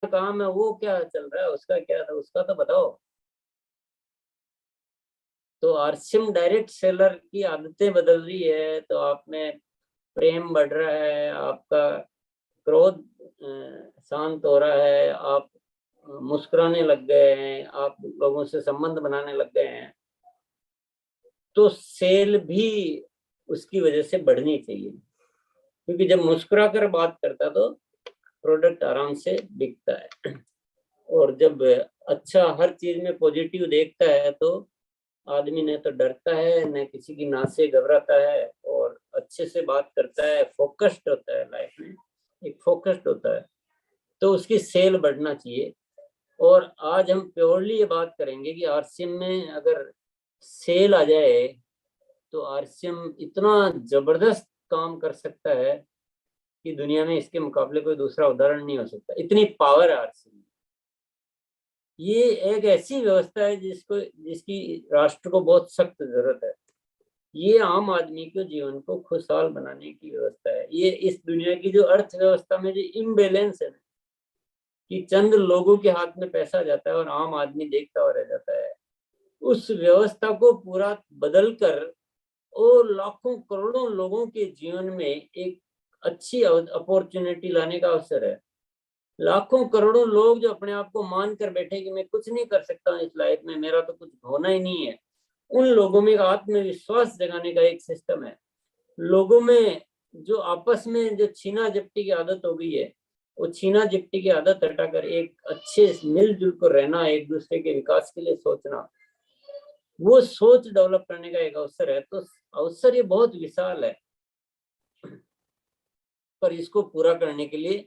काम है वो क्या चल रहा है, उसका क्या था, उसका तो बताओ। तो आरसीएम डायरेक्ट सेलर की आदतें बदल रही है, तो आप में प्रेम बढ़ रहा है, आपका क्रोध शांत हो रहा है, आप मुस्कुराने लग गए हैं, आप लोगों से संबंध बनाने लग गए हैं, तो सेल भी उसकी वजह से बढ़नी चाहिए। क्योंकि जब मुस्कुरा कर बात करता तो प्रोडक्ट आराम से बिकता है। और जब अच्छा हर चीज में पॉजिटिव देखता है तो आदमी न तो डरता है, न किसी की नाक से घबराता है, और अच्छे से बात करता है, फोकस्ड होता है लाइफ में, एक फोकस्ड होता है, तो उसकी सेल बढ़ना चाहिए। और आज हम प्योरली ये बात करेंगे कि आरसीएम में अगर सेल आ जाए तो आरसीएम इतना जबरदस्त काम कर सकता है कि दुनिया में इसके मुकाबले कोई दूसरा उदाहरण नहीं हो सकता, इतनी पावर है आरसीएम में। ये एक ऐसी व्यवस्था है जिसकी राष्ट्र को बहुत सख्त जरूरत है। ये आम आदमी के जीवन को खुशहाल बनाने की व्यवस्था है। ये इस दुनिया की जो अर्थव्यवस्था में जो इम्बेलेंस है, कि चंद लोगों के हाथ में पैसा जाता है और आम आदमी देखता हुआ रह जाता है, उस व्यवस्था को पूरा बदल कर और लाखों करोड़ों लोगों के जीवन में एक अच्छी अपॉर्चुनिटी लाने का अवसर है। लाखों करोड़ों लोग जो अपने आप को मान कर बैठे कि मैं कुछ नहीं कर सकता इस लाइफ में, मेरा तो कुछ होना ही नहीं है, उन लोगों में आत्मविश्वास जगाने का एक सिस्टम है। लोगों में जो आपस में जो छीना झपटी की आदत हो गई है, वो छीना झपटी की आदत हटाकर एक अच्छे मिलजुल कर रहना, एक दूसरे के विकास के लिए सोचना, वो सोच डेवलप करने का एक अवसर है। तो अवसर ये बहुत विशाल है, पर इसको पूरा करने के लिए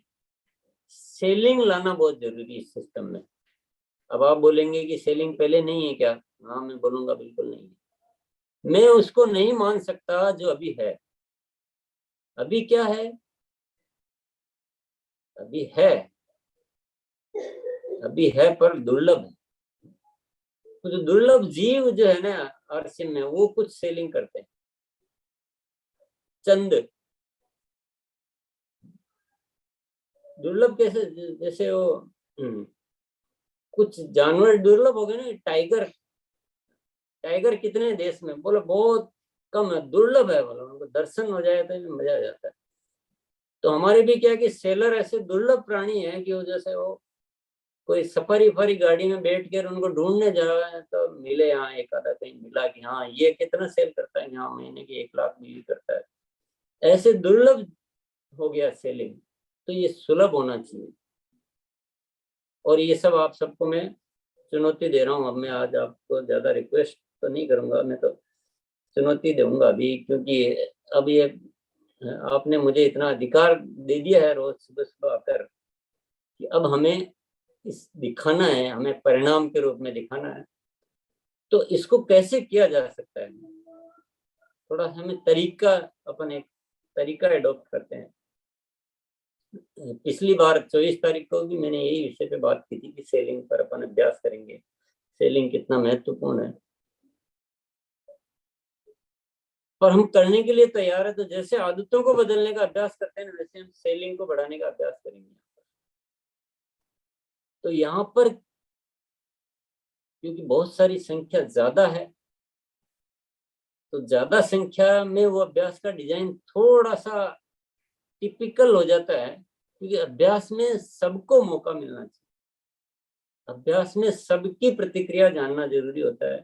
सेलिंग लाना बहुत जरूरी है इस सिस्टम में। अब आप बोलेंगे कि सेलिंग पहले नहीं है क्या? हाँ, मैं बोलूंगा बिल्कुल नहीं है। मैं उसको नहीं मान सकता जो अभी है। अभी क्या है? अभी है, अभी है पर दुर्लभ है। कुछ दुर्लभ जीव जो है ना आरसीएम में, वो कुछ सेलिंग करते हैं। चंद दुर्लभ कैसे? जैसे वो कुछ जानवर दुर्लभ हो गए ना। टाइगर, टाइगर कितने देश में, बोलो बहुत कम है, दुर्लभ है, बोलो उनको दर्शन हो जाए तो मजा आ जाता है। तो हमारे भी क्या कि सेलर ऐसे दुर्लभ प्राणी है कि वो जैसे वो कोई सफारी फरी गाड़ी में बैठ कर उनको ढूंढने जा रहा है तो मिले, यहाँ एक आधा कहीं मिला कि हाँ ये कितना सेल करता है, यहाँ महीने की 1 लाख बिक्री करता है। ऐसे दुर्लभ हो गया सेलिंग। तो ये सुलभ होना चाहिए। और ये सब आप सबको मैं चुनौती दे रहा हूँ। अब मैं आज आपको ज्यादा रिक्वेस्ट तो नहीं करूंगा, मैं तो चुनौती दूंगा अभी, क्योंकि अब ये आपने मुझे इतना अधिकार दे दिया है रोज सुबह सुबह आकर, कि अब हमें इस दिखाना है, हमें परिणाम के रूप में दिखाना है। तो इसको कैसे किया जा सकता है, थोड़ा हमें तरीका, अपन एक तरीका एडॉप्ट करते हैं। पिछली बार 24 तारीख को भी मैंने यही विषय पे बात की थी कि सेलिंग पर अपन अभ्यास करेंगे, सेलिंग कितना महत्वपूर्ण है। पर हम करने के लिए तैयार है, तो जैसे आदतों को बदलने का अभ्यास करते हैं वैसे हम सेलिंग को बढ़ाने का अभ्यास करेंगे। तो यहाँ पर क्योंकि बहुत सारी संख्या ज्यादा है, तो ज्यादा संख्या में वो अभ्यास का डिजाइन थोड़ा सा टिपिकल हो जाता है, क्योंकि अभ्यास में सबको मौका मिलना चाहिए। अभ्यास में सबकी प्रतिक्रिया जानना जरूरी होता है।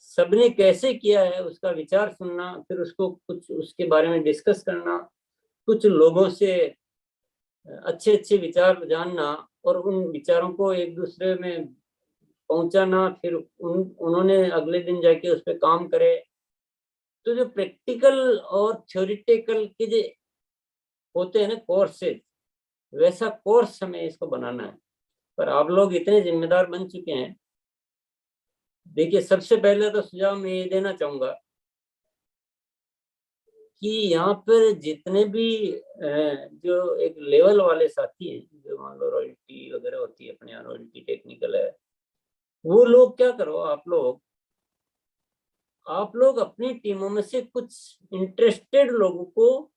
सबने कैसे किया है उसका विचार सुनना, फिर उसको कुछ उसके बारे में डिस्कस करना, कुछ लोगों से अच्छे अच्छे विचार जानना, और उन विचारों को एक दूसरे में पहुंचाना, फिर उन्होंने अगले दिन जाके उस पर काम करे। तो जो प्रैक्टिकल और थ्योरिटिकल के जो होते हैं ना कोर्सेज, वैसा कोर्स हमें इसको बनाना है। पर आप लोग इतने जिम्मेदार बन चुके हैं। देखिए, सबसे पहले तो सुझाव मैं ये देना चाहूंगा कि यहाँ पर जितने भी जो एक लेवल वाले साथी हैं, जो मान लो रॉयल्टी वगैरह होती है अपने यहाँ, रॉयल्टी टेक्निकल है, वो लोग क्या करो, आप लोग अपनी टीमों में से कुछ इंटरेस्टेड लोगों को,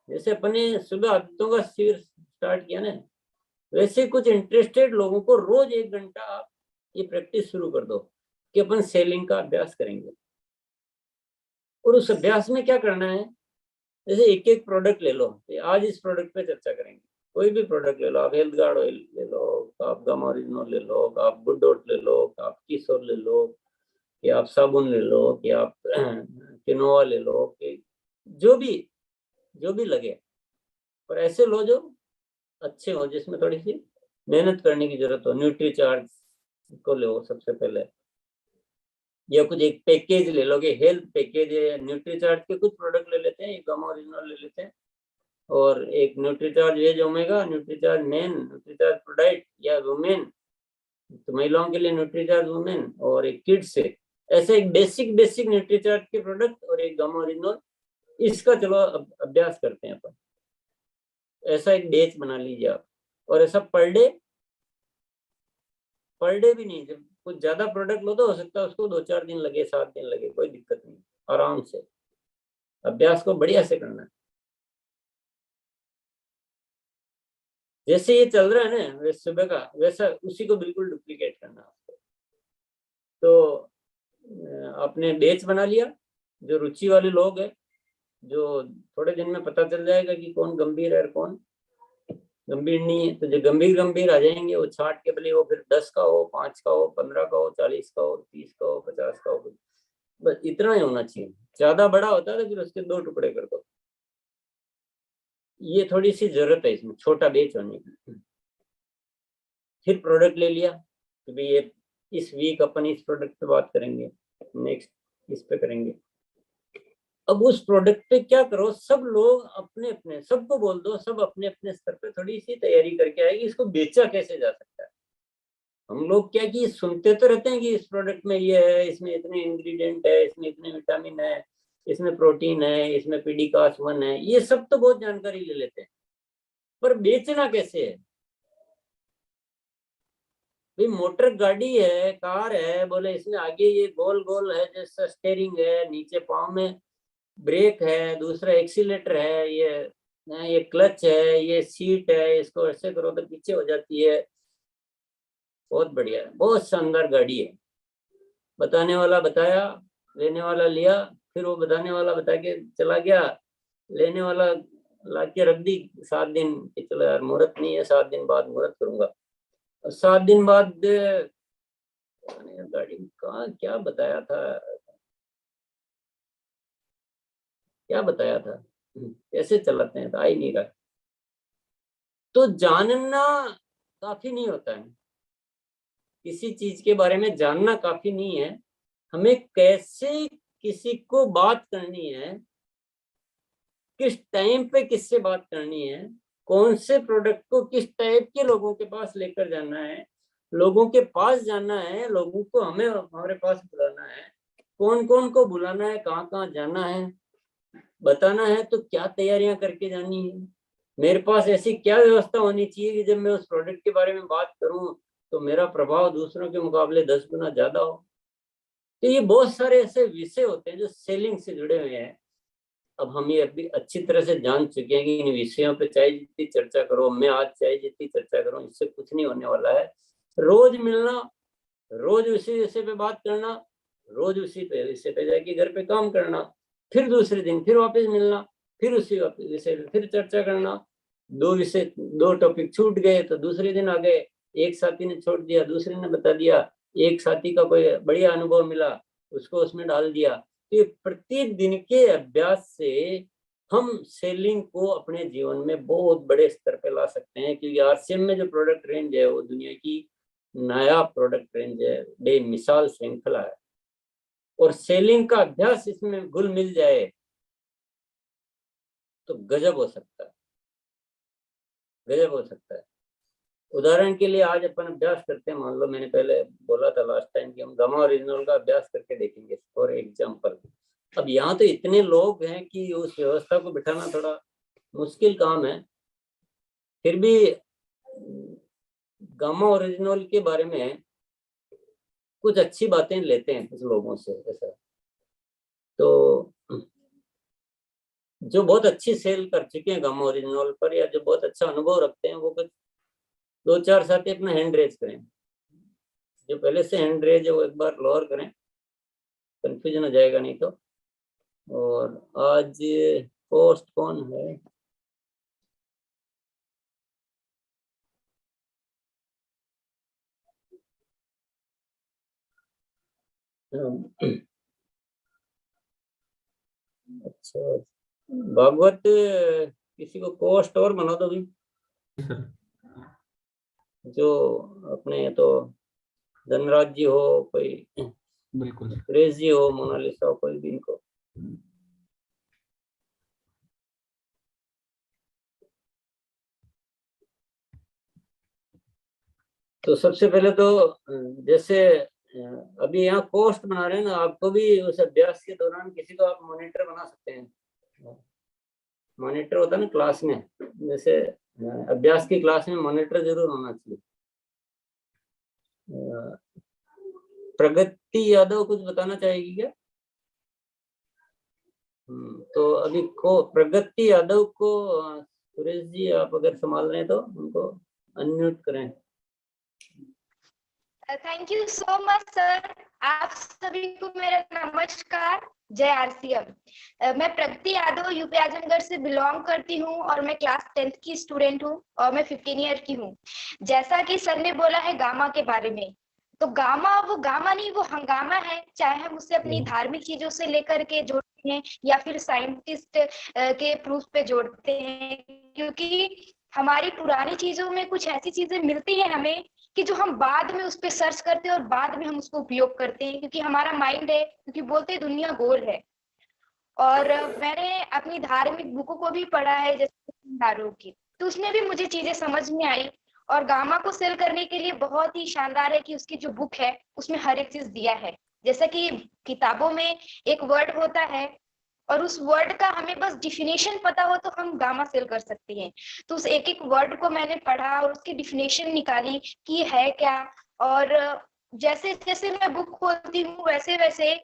जैसे अपने सुबह आदित्यों का शिविर स्टार्ट किया ना, वैसे कुछ इंटरेस्टेड लोगों को रोज 1 घंटा आप ये प्रैक्टिस शुरू कर दो कि अपन सेलिंग का अभ्यास करेंगे। और उस अभ्यास में क्या करना है, जैसे एक एक प्रोडक्ट ले लो, आज इस प्रोडक्ट पे चर्चा करेंगे। कोई भी प्रोडक्ट ले लो, आप हेल्थ गार्ड ऑयल ले लो, आप गामा ओरिजिनल ले लो, आप गुड डॉट ले लो, आप किशोर ले लो, कि आप साबुन ले लो, कि आप किनोवा ले लो, कि जो भी लगे, पर ऐसे लो जो अच्छे हो, जिसमें थोड़ी सी मेहनत करने की जरूरत हो। न्यूट्री चार्ज को लो सबसे पहले, या कुछ एक पैकेज ले लो कि हेल्थ पैकेज है, न्यूट्री चार्ज के कुछ प्रोडक्ट ले लेते हैं, एक गामा ओरिजिनल ले लेते हैं, और एक Nutricharge veg omega, Nutricharge men, Nutricharge प्रोडाइट या वुमेन, तो महिलाओं के लिए न्यूट्रीचार्ज वुमेन, और एक किड्स से, ऐसे एक बेसिक न्यूट्रीचार्ज के प्रोडक्ट और एक गामा ओरिजिनल, इसका चलो अभ्यास करते हैं अपन। ऐसा एक बैच बना लीजिए आप, और ऐसा पर डे भी नहीं, जब कुछ ज्यादा प्रोडक्ट लो तो हो सकता है उसको 2-4 दिन लगे, 7 दिन लगे, कोई दिक्कत नहीं, आराम से अभ्यास को बढ़िया से करना है। जैसे ये चल रहा है ना वैसे सुबह का, वैसा उसी को बिल्कुल डुप्लीकेट करना आपको। तो आपने बैच बना लिया, जो रुचि वाले लोग हैं, जो थोड़े दिन में पता चल जाएगा कि कौन गंभीर है और कौन गंभीर नहीं है, तो जो गंभीर आ जाएंगे वो छाट के, भले वो फिर 10 का हो, 5 का हो, 15 का हो, 40 का हो, 30 का हो, 50 का हो, बस इतना ही होना चाहिए। ज्यादा बड़ा होता है तो फिर उसके 2 टुकड़े कर दो। ये थोड़ी सी जरूरत है इसमें, छोटा बेच होने की। फिर प्रोडक्ट ले लिया तो भाई ये इस वीक अपन इस प्रोडक्ट पे बात करेंगे, नेक्स्ट इस पे करेंगे। अब उस प्रोडक्ट पे क्या करो, सब लोग अपने अपने, सबको बोल दो, सब अपने अपने स्तर पे थोड़ी सी तैयारी करके आएगी, इसको बेचा कैसे जा सकता है। हम लोग क्या कि सुनते तो रहते हैं कि इस प्रोडक्ट में ये है, इसमें इतने इंग्रेडिएंट है, इसमें इतने विटामिन है, इसमें प्रोटीन है, इसमें पीडीकास 1 है, ये सब तो बहुत जानकारी ले लेते हैं, पर बेचना कैसे है। भाई मोटर गाड़ी है, कार है, बोले इसमें आगे ये गोल गोल है जैसा स्टेयरिंग है, नीचे पाँव में ब्रेक है, दूसरा एक्सीलेटर है, ये क्लच है, ये सीट है, इसको ऐसे करो तो पीछे हो जाती है। बहुत बढ़िया है, बहुत शानदार गाड़ी है। बताने वाला बताया, लेने वाला लिया, फिर वो बताने वाला बता के चला गया, लेने वाला ला के रख दी 7 दिन कि चलो यार मुहूर्त नहीं है, 7 दिन बाद मुहूर्त करूंगा। 7 दिन बाद गाड़ी कहाँ क्या बताया था, क्या बताया था, कैसे चलाते हैं, तो आ ही नहीं रहा। तो जानना काफी नहीं होता है, किसी चीज के बारे में जानना काफी नहीं है, हमें कैसे किसी को बात करनी है, किस टाइम पे किससे बात करनी है, कौन से प्रोडक्ट को किस टाइप के लोगों के पास लेकर जाना है, लोगों के पास जाना है, लोगों को हमें हमारे पास बुलाना है, कौन कौन को बुलाना है, कहाँ कहाँ जाना है, बताना है तो क्या तैयारियां करके जानी है, मेरे पास ऐसी क्या व्यवस्था होनी चाहिए कि जब मैं उस प्रोडक्ट के बारे में बात करूं तो मेरा प्रभाव दूसरों के मुकाबले 10 गुना ज्यादा हो। तो ये बहुत सारे ऐसे विषय होते हैं जो सेलिंग से जुड़े हुए हैं। अब हम ये अभी अच्छी तरह से जान चुके हैं कि इन विषयों पे चाहे जितनी चर्चा करो, मैं आज चाहे जितनी चर्चा करूं, इससे कुछ नहीं होने वाला है। रोज मिलना, रोज उसी विषय पे बात करना, रोज उसी पे विषय पे जाके घर पे काम करना, फिर दूसरे दिन फिर वापस मिलना, फिर उसी विषय पे फिर चर्चा करना। 2 टॉपिक छूट गए तो दूसरे दिन आ गए, एक साथी ने छोड़ दिया, दूसरे ने बता दिया, एक साथी का कोई बढ़िया अनुभव मिला, उसको उसमें डाल दिया। तो ये प्रतिदिन के अभ्यास से हम सेलिंग को अपने जीवन में बहुत बड़े स्तर पे ला सकते हैं, क्योंकि आरसीएम में जो प्रोडक्ट रेंज है वो दुनिया की नया प्रोडक्ट रेंज है, बेमिसाल श्रृंखला है, और सेलिंग का अभ्यास इसमें घुल मिल जाए तो गजब हो सकता है, गजब हो सकता है। उदाहरण के लिए आज अपन अभ्यास करते हैं, मान लो मैंने पहले बोला था लास्ट टाइम कि हम गामा ओरिजिनल का अभ्यास करके देखेंगे फॉर एग्जाम्पल। अब यहाँ तो इतने लोग हैं कि उस व्यवस्था को बिठाना थोड़ा मुश्किल काम है, फिर भी गामा ओरिजिनल के बारे में कुछ अच्छी बातें लेते हैं कुछ लोगों से ऐसा। तो जो बहुत अच्छी सेल कर चुके हैं गामा ओरिजिनल पर, या जो बहुत अच्छा अनुभव रखते हैं, वो कुछ दो चार साथी अपना हैंड रेज करें, जो पहले से हैंड रेज है वो एक बार लोअर करें, कंफ्यूजन हो जाएगा नहीं तो। और आज पोस्ट कौन है? अच्छा, भागवत किसी को कोस्ट और बना दो भी, जो अपने तो धनराज जी हो, कोई बिल्कुल सुरेश जी हो, मोनालिसा हो, कोई भी इनको। तो सबसे पहले तो जैसे अभी यहाँ पोस्ट बना रहे हैं ना, आपको भी उस अभ्यास के दौरान किसी को आप मॉनिटर बना सकते हैं। मॉनिटर होता है ना क्लास में, जैसे अभ्यास की क्लास में मॉनिटर जरूर होना चाहिए। प्रगति यादव कुछ बताना चाहेगी क्या? तो अभी को प्रगति यादव को सुरेश जी आप अगर संभाल रहे हैं तो उनको अनम्यूट करें। Thank you so much sir. आप सभी को मेरा नमस्कार, जय आरसीएम। मैं प्रगति यादव यूपी आजमगढ़ से बिलोंग करती हूँ और मैं क्लास 10th की स्टूडेंट हूँ और मैं 15 ईयर की हूँ। जैसा कि सर ने बोला है गामा के बारे में, तो गामा वो गामा नहीं, वो हंगामा है। चाहे हम उसे अपनी धार्मिक चीजों से लेकर के जोड़ते हैं या फिर साइंटिस्ट के प्रूफ पे जोड़ते हैं, क्योंकि हमारी पुरानी चीजों में कुछ ऐसी चीजें मिलती है हमें कि जो हम बाद में उस पर सर्च करते हैं और बाद में हम उसको उपयोग करते हैं, क्योंकि हमारा माइंड है, क्योंकि बोलते हैं दुनिया गोल है। और मैंने अपनी धार्मिक बुकों को भी पढ़ा है, जैसे की, तो उसमें भी मुझे चीजें समझ में आई। और गामा को सेल करने के लिए बहुत ही शानदार है कि उसकी जो बुक है उसमें हर एक चीज दिया है। जैसा कि किताबों में एक वर्ड होता है और उस वर्ड का हमें बस डिफिनेशन पता हो तो हम गामा सेल कर सकते हैं। तो उस एक एक वर्ड को मैंने पढ़ा और उसकी डिफिनेशन निकाली कि ये है क्या। और जैसे जैसे मैं बुक खोलती हूँ वैसे वैसे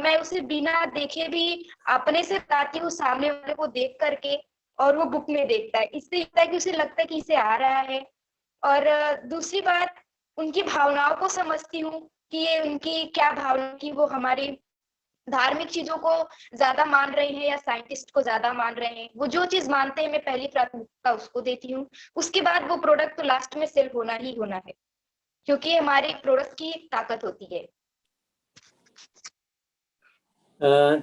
मैं उसे बिना देखे भी अपने से बताती हूँ सामने वाले को देख करके, और वो बुक में देखता है। इससे लगता है कि उसे लगता है कि इसे आ रहा है। और दूसरी बात, उनकी भावनाओं को समझती हूँ कि ये उनकी क्या भावना की वो हमारी धार्मिक चीजों को ज्यादा मान रहे हैं या साइंटिस्ट को ज्यादा मान रहे हैं। वो जो चीज मानते हैं मैं पहली प्राथमिकता उसको देती हूँ, उसके बाद वो प्रोडक्ट तो लास्ट में सेल होना ही होना है, क्योंकि हमारे प्रोडक्ट की ताकत होती है।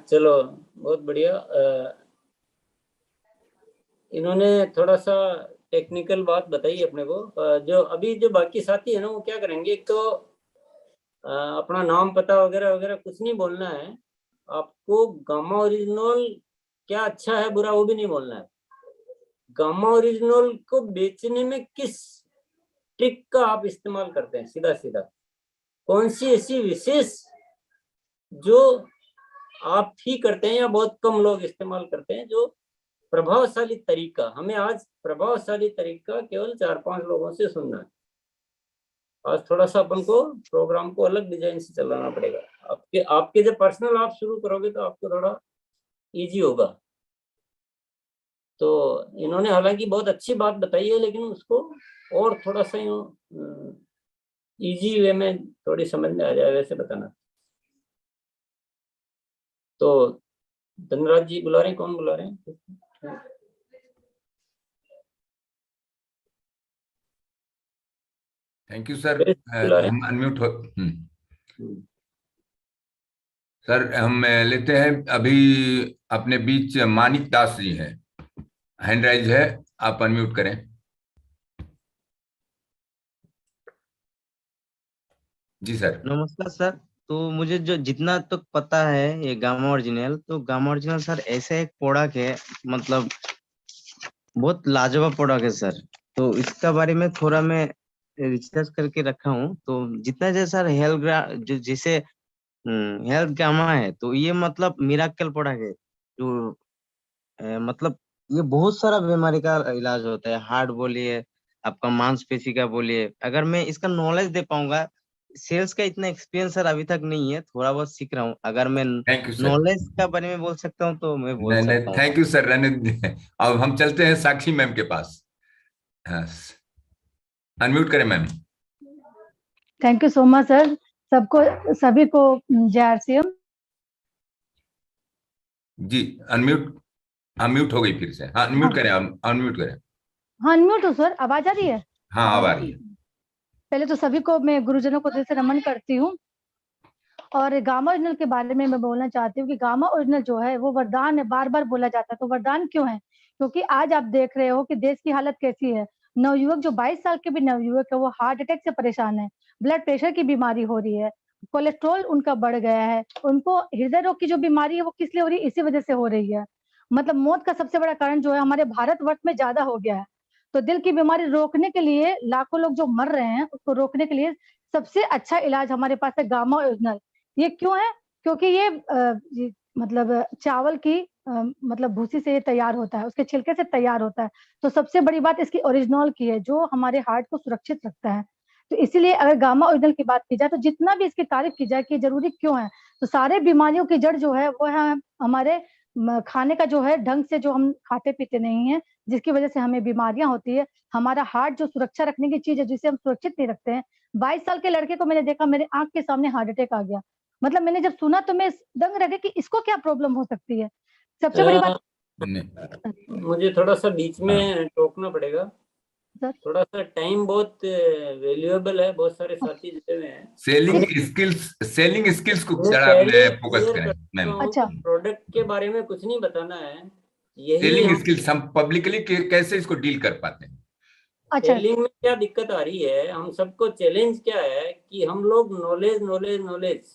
चलो बहुत बढ़िया। इन्होंने थोड़ा सा टेक्निकल बात बताई अपने को। जो अभी जो बाकी साथी है ना, वो क्या करेंगे, एक तो अपना नाम पता वगैरह वगैरह कुछ नहीं बोलना है आपको। गामा ओरिजिनल क्या अच्छा है बुरा वो भी नहीं बोलना है। गामा ओरिजिनल को बेचने में किस ट्रिक का आप इस्तेमाल करते हैं, सीधा सीधा कौन सी ऐसी विशेष जो आप ही करते हैं या बहुत कम लोग इस्तेमाल करते हैं, जो प्रभावशाली तरीका। हमें आज प्रभावशाली तरीका केवल 4-5 लोगों से सुनना है। आज थोड़ा सा अपन को प्रोग्राम को अलग डिजाइन से चलाना पड़ेगा। आपके आपके जब पर्सनल आप शुरू करोगे तो आपको थोड़ा इजी होगा। तो इन्होंने हालांकि बहुत अच्छी बात बताई है, लेकिन उसको और थोड़ा सा इजी वे में थोड़ी समझ में आ जाए वैसे बताना। तो धनराज जी बुला रहे हैं, कौन बुला रहे हैं? Thank you sir. हम अनम्यूट हो। सर हम लेते हैं अभी अपने बीच मानिक दास जी हैं, हैंड राइज है, आप अनम्यूट करें। जी सर। नमस्कार सर। तो मुझे जो जितना तक तो पता है ये गामा ओरिजिनल, तो गामा ओरिजिनल सर ऐसे एक प्रोडक्ट है, मतलब बहुत लाजवाब प्रोडक्ट है सर। तो इसका बारे में थोड़ा मैं रिसर्च करके रखा हूँ। तो जितना जैसा सर जैसे हेल्थ गामा है, तो ये मतलब मिराकल प्रोडक्ट है। जो मतलब ये बहुत सारा बीमारी का इलाज होता है। हार्ट बोलिए, आपका मांसपेशी का बोलिए। अगर मैं इसका नॉलेज दे पाऊंगा, सेल्स का इतना एक्सपीरियंस सर अभी तक नहीं है, थोड़ा बहुत सीख रहा हूँ। अगर मैं थैंक यू सर। नॉलेज का बारे में बोल सकता हूँ तो मैं बोल नहीं सकता नहीं, हूँ। Thank you sir. रहने अब हम चलते हैं साक्षी मैम के पास। हाँ अनम्यूट करें ma'am. Thank you so much sir. सभी को जय आरसीएम। जी अनम्यूट हो गई फिर से। हाँ अनम्यूट करें, अनम्यूट करें। हाँ अनम्यूट हो सर, आवाज आ रही है? हाँ अब आ रही है। पहले तो सभी को मैं गुरुजनों को दिल से नमन करती हूँ। और गामा ओरिजिनल के बारे में मैं बोलना चाहती हूँ कि गामा ओरिजिनल जो है वो वरदान है, बार बार बोला जाता है। तो वरदान क्यों है? क्योंकि आज आप देख रहे हो कि देश की हालत कैसी है। नवयुवक जो 22 साल के भी नवयुवक है वो हार्ट अटैक से परेशान है, ब्लड प्रेशर की बीमारी हो रही है, कोलेस्ट्रॉल उनका बढ़ गया है, उनको हृदय रोग की जो बीमारी है वो किस लिए हो रही है? इसी वजह से हो रही है। मतलब मौत का सबसे बड़ा कारण जो है हमारे भारतवर्ष में ज्यादा हो गया है। तो दिल की बीमारी रोकने के लिए लाखों लोग जो मर रहे हैं उसको रोकने के लिए सबसे अच्छा इलाज हमारे पास है गामा ओरिजिनल। ये क्यों है? क्योंकि ये मतलब चावल की मतलब भूसी से ये तैयार होता है, उसके छिलके से तैयार होता है। तो सबसे बड़ी बात इसकी ओरिजिनल की है जो हमारे हार्ट को सुरक्षित रखता है। तो इसीलिए अगर गामा ओरिजिनल की बात की जाए तो जितना भी इसकी तारीफ की जाए कि जरूरी क्यों है, तो सारे बीमारियों की जड़ जो है वो है हमारे खाने का जो है ढंग से जो हम खाते पीते नहीं है, जिसकी वजह से हमें बीमारियां होती है। हमारा हार्ट जो सुरक्षा रखने की चीज है जिसे हम सुरक्षित नहीं रखते हैं। 22 साल के लड़के को मैंने देखा, मेरे आंख के सामने हार्ट अटैक आ गया। मतलब मैंने जब सुना तो मैं दंग रह गई कि इसको क्या प्रॉब्लम हो सकती है। सबसे बड़ी बात मुझे थोड़ा सा बीच में टोकना पड़ेगा सर। थोड़ा सा टाइम बहुत वैल्यूएबल है, बहुत सारे साथी जुड़े हुए हैं। सेलिंग स्किल्स को मैं जरा पहले फोकस क्लियर करें मैम। अच्छा। प्रोडक्ट के बारे में कुछ नहीं बताना है, यही सेलिंग स्किल्स हम पब्लिकली कैसे इसको डील कर पाते हैं। अच्छा। सेलिंग में क्या दिक्कत आ रही है, हम सबको चैलेंज क्या है कि हम लोग नॉलेज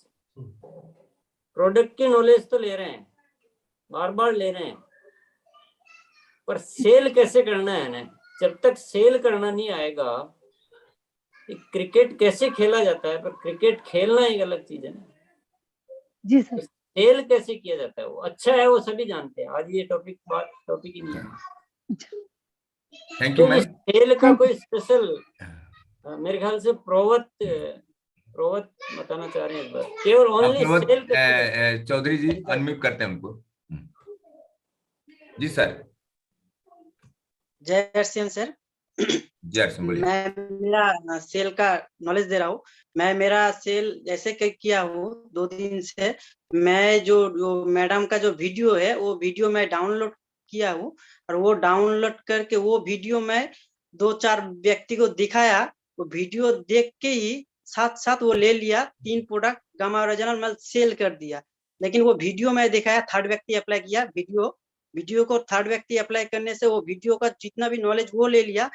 प्रोडक्ट की नॉलेज तो ले रहे हैं, बार बार ले रहे हैं, पर सेल कैसे करना है ना। जब तक सेल करना नहीं आएगा, क्रिकेट कैसे खेला जाता है, पर क्रिकेट खेलना एक अलग चीज है ना। जी सर। सेल कैसे किया जाता है वो अच्छा है, वो सभी जानते हैं। आज ये टॉपिक ही नहीं है। थैंक यू तो मैम। सेल का कोई स्पेशल मेरे ख्याल से प्रोवत बताना चाह रहे हैं इस बार, केवल ओनली सेल। चौधरी जी अनम्यूट करते हैं उनको। जी सर। जय आरसीएम सर। मैं मेरा सेल का नॉलेज दे रहा हूँ। मैं मेरा सेल ऐसे किया हूँ 2 दिन से। मैं जो मैडम का जो वीडियो है वो वीडियो मैं डाउनलोड किया हूँ, और वो डाउनलोड करके वो वीडियो मैं 2-4 व्यक्ति को दिखाया। वो वीडियो देख के ही साथ वो ले लिया। 3 प्रोडक्ट गामा ओरिजिनल मैं सेल कर दिया। लेकिन वो वीडियो मैं दिखाया, थर्ड व्यक्ति अप्लाई किया। वीडियो को थर्ड व्यक्ति अप्लाई करने से वो वीडियो का जितना भी नॉलेज वो ले लिया,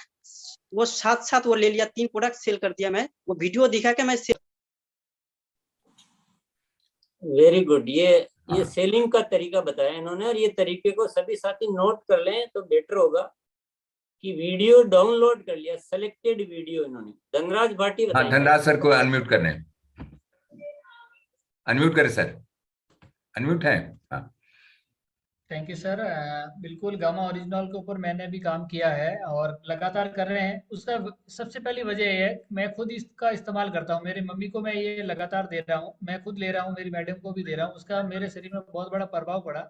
वो साथ वो ले लिया। 3 प्रोडक्ट सेल कर दिया मैं, वो वीडियो दिखा के मैं सेल। Very good. ये सेलिंग का तरीका बताया इन्होंने, और ये तरीके को सभी साथी नोट कर लें तो बेटर होगा कि वीडियो डाउनलोड कर लिया, सेलेक्टेड वीडियो इन्होंने। धनराज भाटी हाँ धनराज सर को अनम्यूट करने, अनम्यूट करें सर। अनम्यूट है। हाँ थैंक यू सर। बिल्कुल गामा ओरिजिनल के ऊपर मैंने भी काम किया है और लगातार कर रहे हैं। उसका सबसे पहली वजह ये है मैं खुद इसका इस्तेमाल करता हूँ। मेरी मम्मी को मैं ये लगातार दे रहा हूँ, मैं खुद ले रहा हूँ, मेरी मैडम को भी दे रहा हूँ। उसका मेरे शरीर में बहुत बड़ा प्रभाव पड़ा।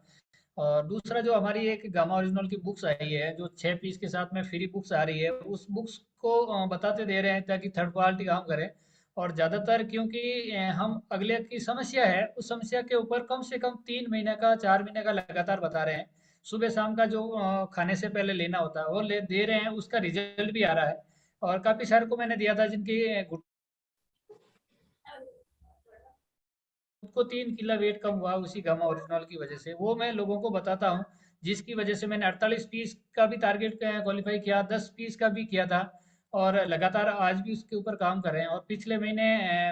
और दूसरा जो हमारी एक गामा ओरिजिनल की बुक्स आई है, जो 6 पीस के साथ में फ्री बुक्स आ रही है, उस बुक्स को बताते दे रहे हैं ताकि थर्ड पार्टी काम करें। और ज़्यादातर क्योंकि हम अगले की समस्या है, उस समस्या के ऊपर कम से कम 3 महीने का 4 महीने का लगातार बता रहे हैं। सुबह शाम का जो खाने से पहले लेना होता है वो दे रहे हैं, उसका रिजल्ट भी आ रहा है। और काफ़ी सारे को मैंने दिया था जिनकी को 3 किलो वेट कम हुआ उसी गामा ओरिजिनल की वजह से। वो मैं लोगों को बताता हूँ, जिसकी वजह से मैंने 48 पीस का भी टारगेट क्वालिफाई किया, 10 पीस का भी किया था, और लगातार आज भी उसके ऊपर काम कर रहे हैं। और पिछले महीने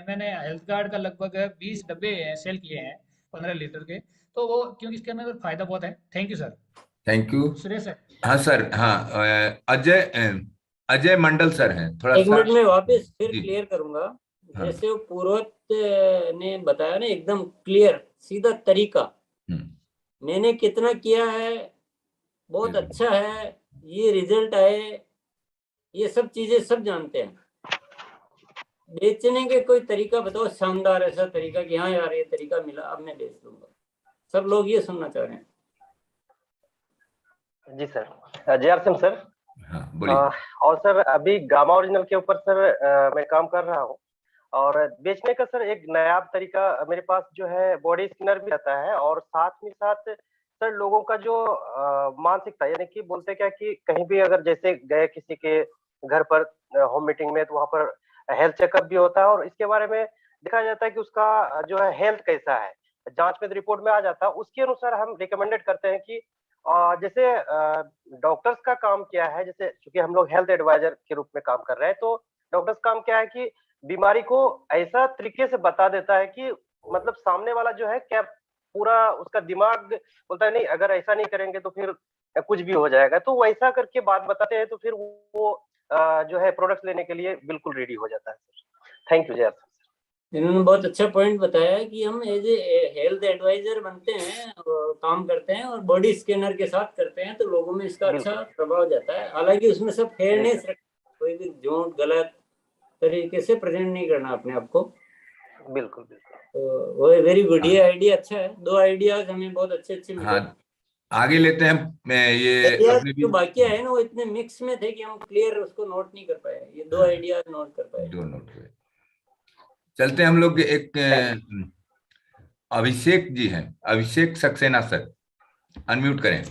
मैंने हेल्थ कार्ड का लगभग 20 डब्बे सेल किए हैं 15 लीटर के। तो वो क्योंकि इसके अंदर फायदा बहुत है। Thank you sir. Thank you. Suresh sir. हाँ सर। हाँ अजय मंडल सर हैं। थोड़ा एक सा मिनट में वापस फिर क्लियर करूंगा। हाँ। जैसे वो पूर्वत ने बताया ना, एकदम क्लियर सीधा तरीका। मैंने कितना किया है, बहुत अच्छा है, ये रिजल्ट आए, ये सब चीजें सब जानते हैं। बेचने के कोई तरीका बताओ शानदार, ऐसा तरीका कि हाँ यार ये तरीका मिला, अब मैं बेच दूंगा। सब लोग ये सुनना चाह रहे हैं। जी सर। जय आरसीएम सर। हाँ बोलिए। और सर अभी गामा ओरिजिनल के ऊपर सर मैं काम कर रहा हूँ, और बेचने का सर एक नया तरीका मेरे पास जो है, बॉडी स्कैनर भी रहता है, और साथ में साथ सर लोगों का जो मानसिकता, यानी कि बोलते क्या कि कहीं भी अगर जैसे गए किसी के घर पर होम मीटिंग में, तो वहां पर हेल्थ चेकअप भी होता है, और इसके बारे में देखा जाता है कि उसका जो है हेल्थ कैसा है, जांच में रिपोर्ट में आ जाता है। उसके अनुसार हम रिकमेंडेड करते हैं कि जैसे डॉक्टर्स का काम क्या है, जैसे चूंकि हम लोग हेल्थ एडवाइजर के रूप में काम कर रहे हैं, तो डॉक्टर्स काम क्या है कि बीमारी को ऐसा तरीके से बता देता है कि मतलब सामने वाला जो है क्या पूरा उसका दिमाग बोलता है नहीं, अगर ऐसा नहीं करेंगे तो फिर कुछ भी हो जाएगा, तो वैसा करके बात बताते हैं, तो फिर वो जो है प्रोडक्ट लेने के लिए बिल्कुल रेडी हो जाता है। थैंक यू जय। इन्होंने बहुत अच्छा पॉइंट बताया है कि हम एज ए हेल्थ एडवाइजर बनते हैं और काम करते हैं और बॉडी स्कैनर के साथ करते हैं, तो लोगों में इसका अच्छा प्रभाव जाता है। हालांकि उसमें सब फेयरनेस रखना, कोई भी झूठ गलत तरीके से प्रेजेंट नहीं करना अपने आप को। बिल्कुल बिल्कुल। तो वो वेरी गुड, ये आइडिया अच्छा है। 2 आइडियाज हमें बहुत अच्छे मिले। हाँ आगे लेते हैं। मैं ये अपने भी जो बाकी है ना, वो इतने मिक्स में थे कि हम क्लियर उसको नोट नहीं कर पाए। ये 2 आइडियाज नोट कर पाए। 2 नोट हुए। चलते हैं हम लोग एक अभिषेक जी हैं, अभिषेक सक्सेना सर, अनम्यूट करें आप।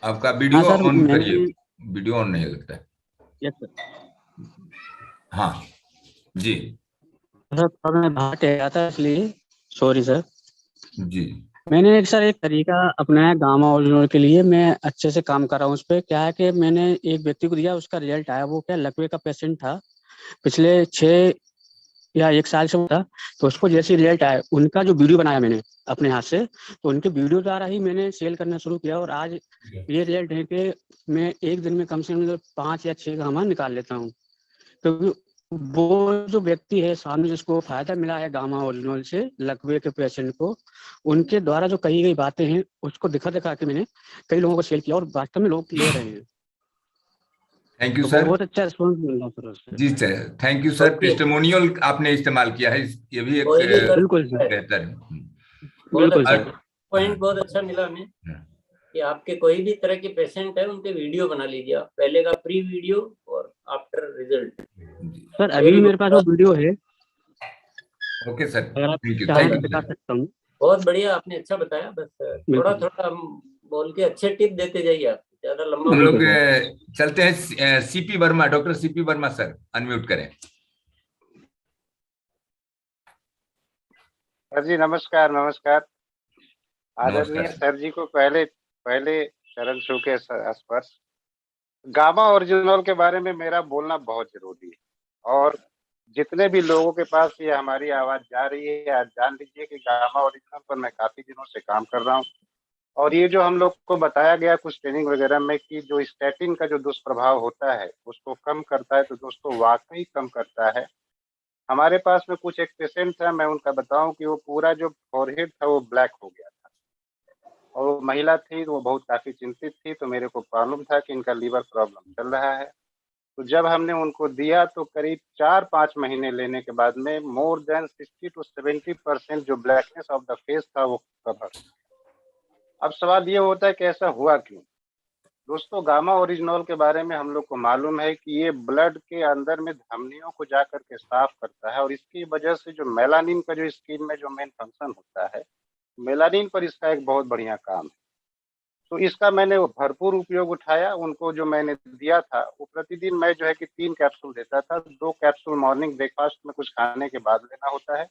आपका वीडियो सर, ऑन करिए, वीडियो ऑन नहीं लगता है। Yes sir. हाँ जी सर मैं बाहर गया था इसलिए सॉरी सर। जी। मैंने एक तरीका अपनाया गामा ओरिजिनल के लिए। मैं अच्छे से काम कर रहा हूँ उस पर। क्या है कि मैंने एक व्यक्ति को दिया, उसका रिजल्ट आया। वो क्या लकवे का पेशेंट था, पिछले 6 या 1 साल से था। तो उसको जैसे रिजल्ट आया, उनका जो वीडियो बनाया मैंने अपने हाथ से, तो उनके वीडियो द्वारा ही मैंने सेल करना शुरू किया। और आज ये रिजल्ट है कि मैं एक दिन में कम से कम 5 या 6 गामा निकाल लेता हूँ। क्योंकि वो जो व्यक्ति है सामने, जिसको फायदा मिला है गामा ओरिजिनल से, लकवे के पेशेंट को, उनके द्वारा जो कही गई बातें हैं उसको दिखा के मैंने कई लोगों को सेल किया, और वास्तव में लोग ले रहे हैं। थैंक यू तो सर। बहुत अच्छा रिस्पॉन्स मिल रहा है सर उससे। जी sir, thank you sir. Testimonial आपने इस्तेमाल किया है, ये भी एक बिल्कुल सर, बेहतर है। बिल्कुल सर। पॉइंट बहुत अच्छा मिला हमें कि आपके कोई भी तरह के पेशेंट है, उनके वीडियो बना लीजिए आप, पहले का प्री वीडियो और आफ्टर रिजल्ट। सर अभी मेरे पास वो वीडियो है। ओके सर, अगर आप थैंक यू। चाहें तो दिखा सकता हूँ। बहुत बढ़िया, आपने अच्छा बताया। बस थोड़ा थोड़ा हम बोल के अच्छे टिप देते जाइए, आप ज्यादा लंबा। हम लोग चलते हैं CP Verma, doctor CP Verma sir, unmute करें। सर जी नमस्कार। नमस्कार आदरणीय सर जी को पहले चरण छू के स्पर्श। गामा ओरिजिनल के बारे में मेरा बोलना बहुत जरूरी है, और जितने भी लोगों के पास ये हमारी आवाज जा रही है, आज जान लीजिए कि गामा ओरिजिनल पर मैं काफी दिनों से काम कर रहा हूँ। और ये जो हम लोग को बताया गया कुछ ट्रेनिंग वगैरह में कि जो स्टैटिन का जो दुष्प्रभाव होता है उसको कम करता है, तो दोस्तों वाकई कम करता है। हमारे पास में कुछ एक पेशेंट था, मैं उनका बताऊं कि वो पूरा जो फॉरहेड था वो ब्लैक हो गया था, और वो महिला थी, तो वो बहुत काफी चिंतित थी। तो मेरे को मालूम था कि इनका लीवर प्रॉब्लम चल रहा है। तो जब हमने उनको दिया तो करीब 4-5 महीने लेने के बाद में मोर देन 60 to 70% जो ब्लैकनेस ऑफ द फेस था वो कवर। अब सवाल ये होता है कि ऐसा हुआ क्यों। दोस्तों गामा ओरिजिनल के बारे में हम लोग को मालूम है कि ये ब्लड के अंदर में धमनियों को जाकर के साफ करता है, और इसकी वजह से जो मेलानिन का जो स्किन में जो मेन फंक्शन होता है, मेलानिन पर इसका एक बहुत बढ़िया काम है। तो इसका मैंने भरपूर उपयोग उठाया। उनको जो मैंने दिया था वो प्रतिदिन मैं जो है कि 3 कैप्सूल देता था। 2 कैप्सूल मॉर्निंग ब्रेकफास्ट में कुछ खाने के बाद लेना होता है,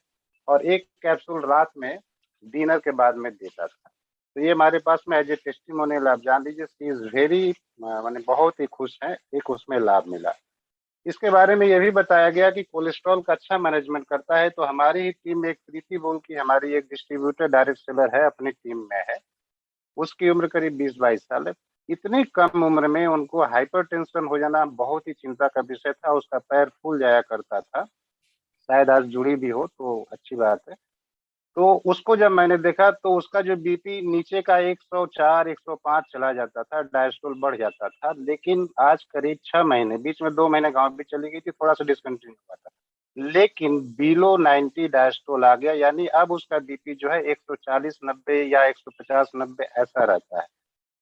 और 1 कैप्सूल रात में डिनर के बाद में देता था। तो ये हमारे पास में एज ए टेस्टिमोनियल आप जान लीजिए, सी इज वेरी माने बहुत ही खुश है, एक उसमें लाभ मिला। इसके बारे में ये भी बताया गया कि कोलेस्ट्रॉल का अच्छा मैनेजमेंट करता है। तो हमारी ही टीम में एक प्रीति बोल की हमारी एक डिस्ट्रीब्यूटर डायरेक्ट सेलर है, अपनी टीम में है। उसकी उम्र करीब 20-22 साल है। इतनी कम उम्र में उनको हाइपरटेंशन हो जाना बहुत ही चिंता का विषय था। उसका पैर फूल जाया करता था, शायद आज जुड़ी भी हो तो अच्छी बात है। तो उसको जब मैंने देखा तो उसका जो बीपी नीचे का 104-105 चला जाता था, डायस्टोल बढ़ जाता था। लेकिन आज करीब 6 महीने, बीच में 2 महीने गाँव भी चली गई थी, थोड़ा सा डिसकंटिन्यू हुआ था, लेकिन बिलो 90 डायस्टोल आ गया, यानी अब उसका बीपी जो है 140/90 या 150/90 ऐसा रहता है।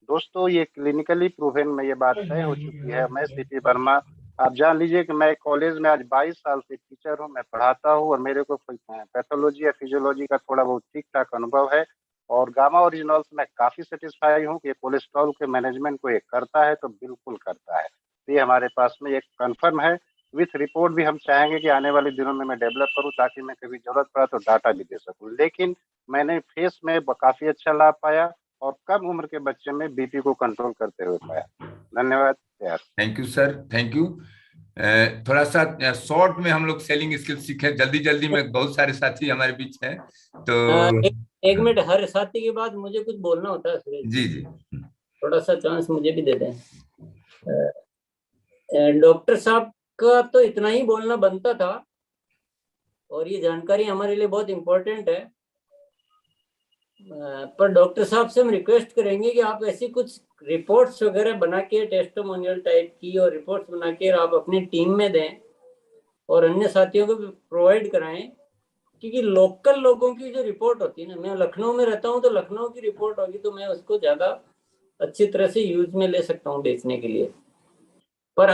दोस्तों ये क्लिनिकली प्रूवन में ये बात तय हो चुकी है। मैं सीपी वर्मा, आप जान लीजिए कि मैं कॉलेज में आज 22 साल से टीचर हूँ, मैं पढ़ाता हूँ और मेरे को पैथोलॉजी या फिजियोलॉजी का थोड़ा बहुत ठीक ठाक अनुभव है। और गामा ओरिजिनल से मैं काफी सेटिस्फाई हूँ कि कोलेस्ट्रॉल के मैनेजमेंट को ये करता है, तो बिल्कुल करता है। तो ये हमारे पास में एक कंफर्म है, विथ रिपोर्ट भी हम चाहेंगे कि आने वाले दिनों में मैं डेवलप करूँ ताकि मैं कभी जरूरत पड़ा तो डाटा भी दे सकूँ। लेकिन मैंने फेस में काफी अच्छा लाभ पाया और कम उम्र के बच्चे में बीपी को कंट्रोल करते हुए पाया। धन्यवाद। Thank you sir, thank you. थोड़ा सा शॉर्ट में हम लोग सेलिंग स्किल सीखे, जल्दी जल्दी में, बहुत सारे साथी हमारे बीच हैं, तो एक मिनट, हर साथी के बाद मुझे कुछ बोलना होता है सुरेश जी जी, थोड़ा सा चांस मुझे भी दे दें। डॉक्टर साहब का तो इतना ही बोलना बनता था और ये जानकारी हमारे लिए बहुत इम्पोर्टेंट है, पर डॉक्टर साहब से हम रिक्वेस्ट करेंगे कि आप ऐसी कुछ रिपोर्ट्स वगैरह बना के, टेस्टिमोनियल टाइप की और रिपोर्ट्स बना के आप अपनी टीम में दें और अन्य साथियों को भी प्रोवाइड कराएं, क्योंकि लोकल लोगों की जो रिपोर्ट होती है ना, मैं लखनऊ में रहता हूँ तो लखनऊ की रिपोर्ट होगी तो मैं उसको ज्यादा अच्छी तरह से यूज में ले सकता हूँ बेचने के लिए। पर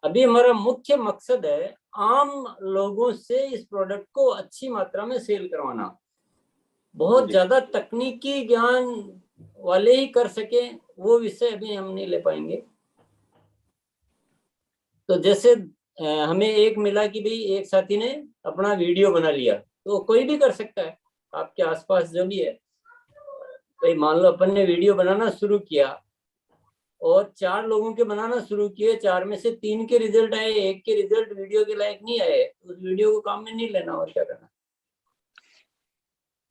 अभी हमारा मुख्य मकसद है आम लोगों से इस प्रोडक्ट को अच्छी मात्रा में सेल करवाना। बहुत ज्यादा तकनीकी ज्ञान वाले ही कर सके वो विषय अभी हम नहीं ले पाएंगे। तो जैसे हमें एक मिला कि भाई एक साथी ने अपना वीडियो बना लिया, तो कोई भी कर सकता है आपके आसपास जो भी है। भाई मान लो अपन ने वीडियो बनाना शुरू किया और 4 लोगों के बनाना शुरू किए, 4 में से 3 के रिजल्ट आए, 1 के रिजल्ट वीडियो के लायक नहीं आए, उस वीडियो को काम में नहीं लेना और क्या करना।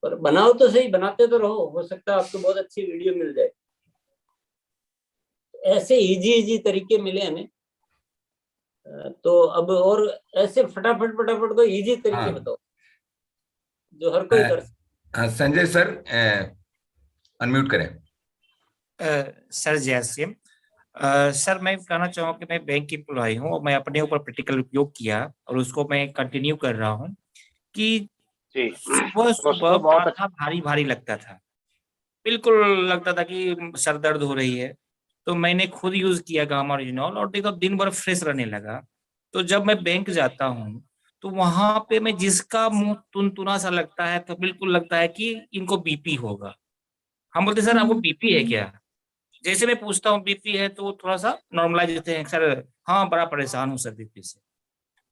पर बनाओ तो सही, बनाते तो रहो, हो सकता है आपको बहुत अच्छी वीडियो मिल जाए। ऐसे इजी तरीके मिले हमें, तो अब और ऐसे फटाफट को इजी तरीके बताओ जो हर कोई कर सकता। संजय सर अनम्यूट करें। सर जय श्री सर, मैं कहना चाहूँगा कि मैं बैंक की एम्प्लॉय हूँ और मैं अपने ऊपर प्रैक्टिकल उपयोग किया और उसको मैं कंटिन्यू कर रहा हूँ कि सुबह माथा भारी लगता था, बिल्कुल लगता था कि सर दर्द हो रही है। तो मैंने खुद यूज किया गामा ओरिजिनल और देखो दिन भर फ्रेश रहने लगा। तो जब मैं बैंक जाता हूँ तो वहां पे मैं जिसका मुंह तुनतुना सा लगता है तो बिल्कुल लगता है कि इनको बीपी होगा। हम बोलते सर आपको बीपी है क्या? जैसे मैं पूछता हूँ बीपी है तो वो थोड़ा सा नॉर्मलाइज देते हैं, सर हाँ बड़ा परेशान हूँ सर बीपी से।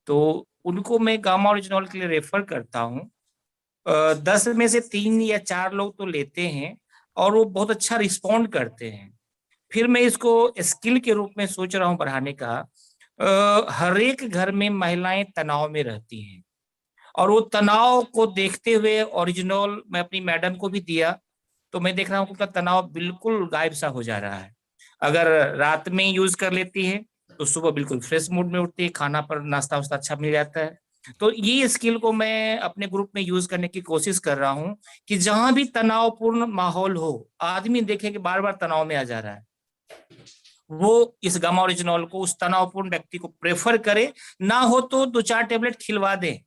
तो उनको मैं गामा ओरिजिनल के लिए रेफर करता हूँ। 10 में से 3 या 4 लोग तो लेते हैं और वो बहुत अच्छा रिस्पॉन्ड करते हैं। फिर मैं इसको स्किल के रूप में सोच रहा हूँ बढ़ाने का। हर एक घर में महिलाएं तनाव में रहती हैं और वो तनाव को देखते हुए ओरिजिनल मैं अपनी मैडम को भी दिया, तो मैं देख रहा हूँ उनका तनाव बिल्कुल गायब सा हो जा रहा है। अगर रात में यूज कर लेती है तो सुबह बिल्कुल फ्रेश मूड में उठती है, खाना पर नाश्ता वास्ता अच्छा मिल जाता है। तो ये स्किल को मैं अपने ग्रुप में यूज करने की कोशिश कर रहा हूँ कि जहां भी तनावपूर्ण माहौल हो, आदमी देखे कि बार बार तनाव में आ जा रहा है, वो इस गामा ओरिजिनल को उस तनावपूर्ण व्यक्ति को प्रेफर करे, ना हो तो 2-4 टेबलेट खिलवा दे।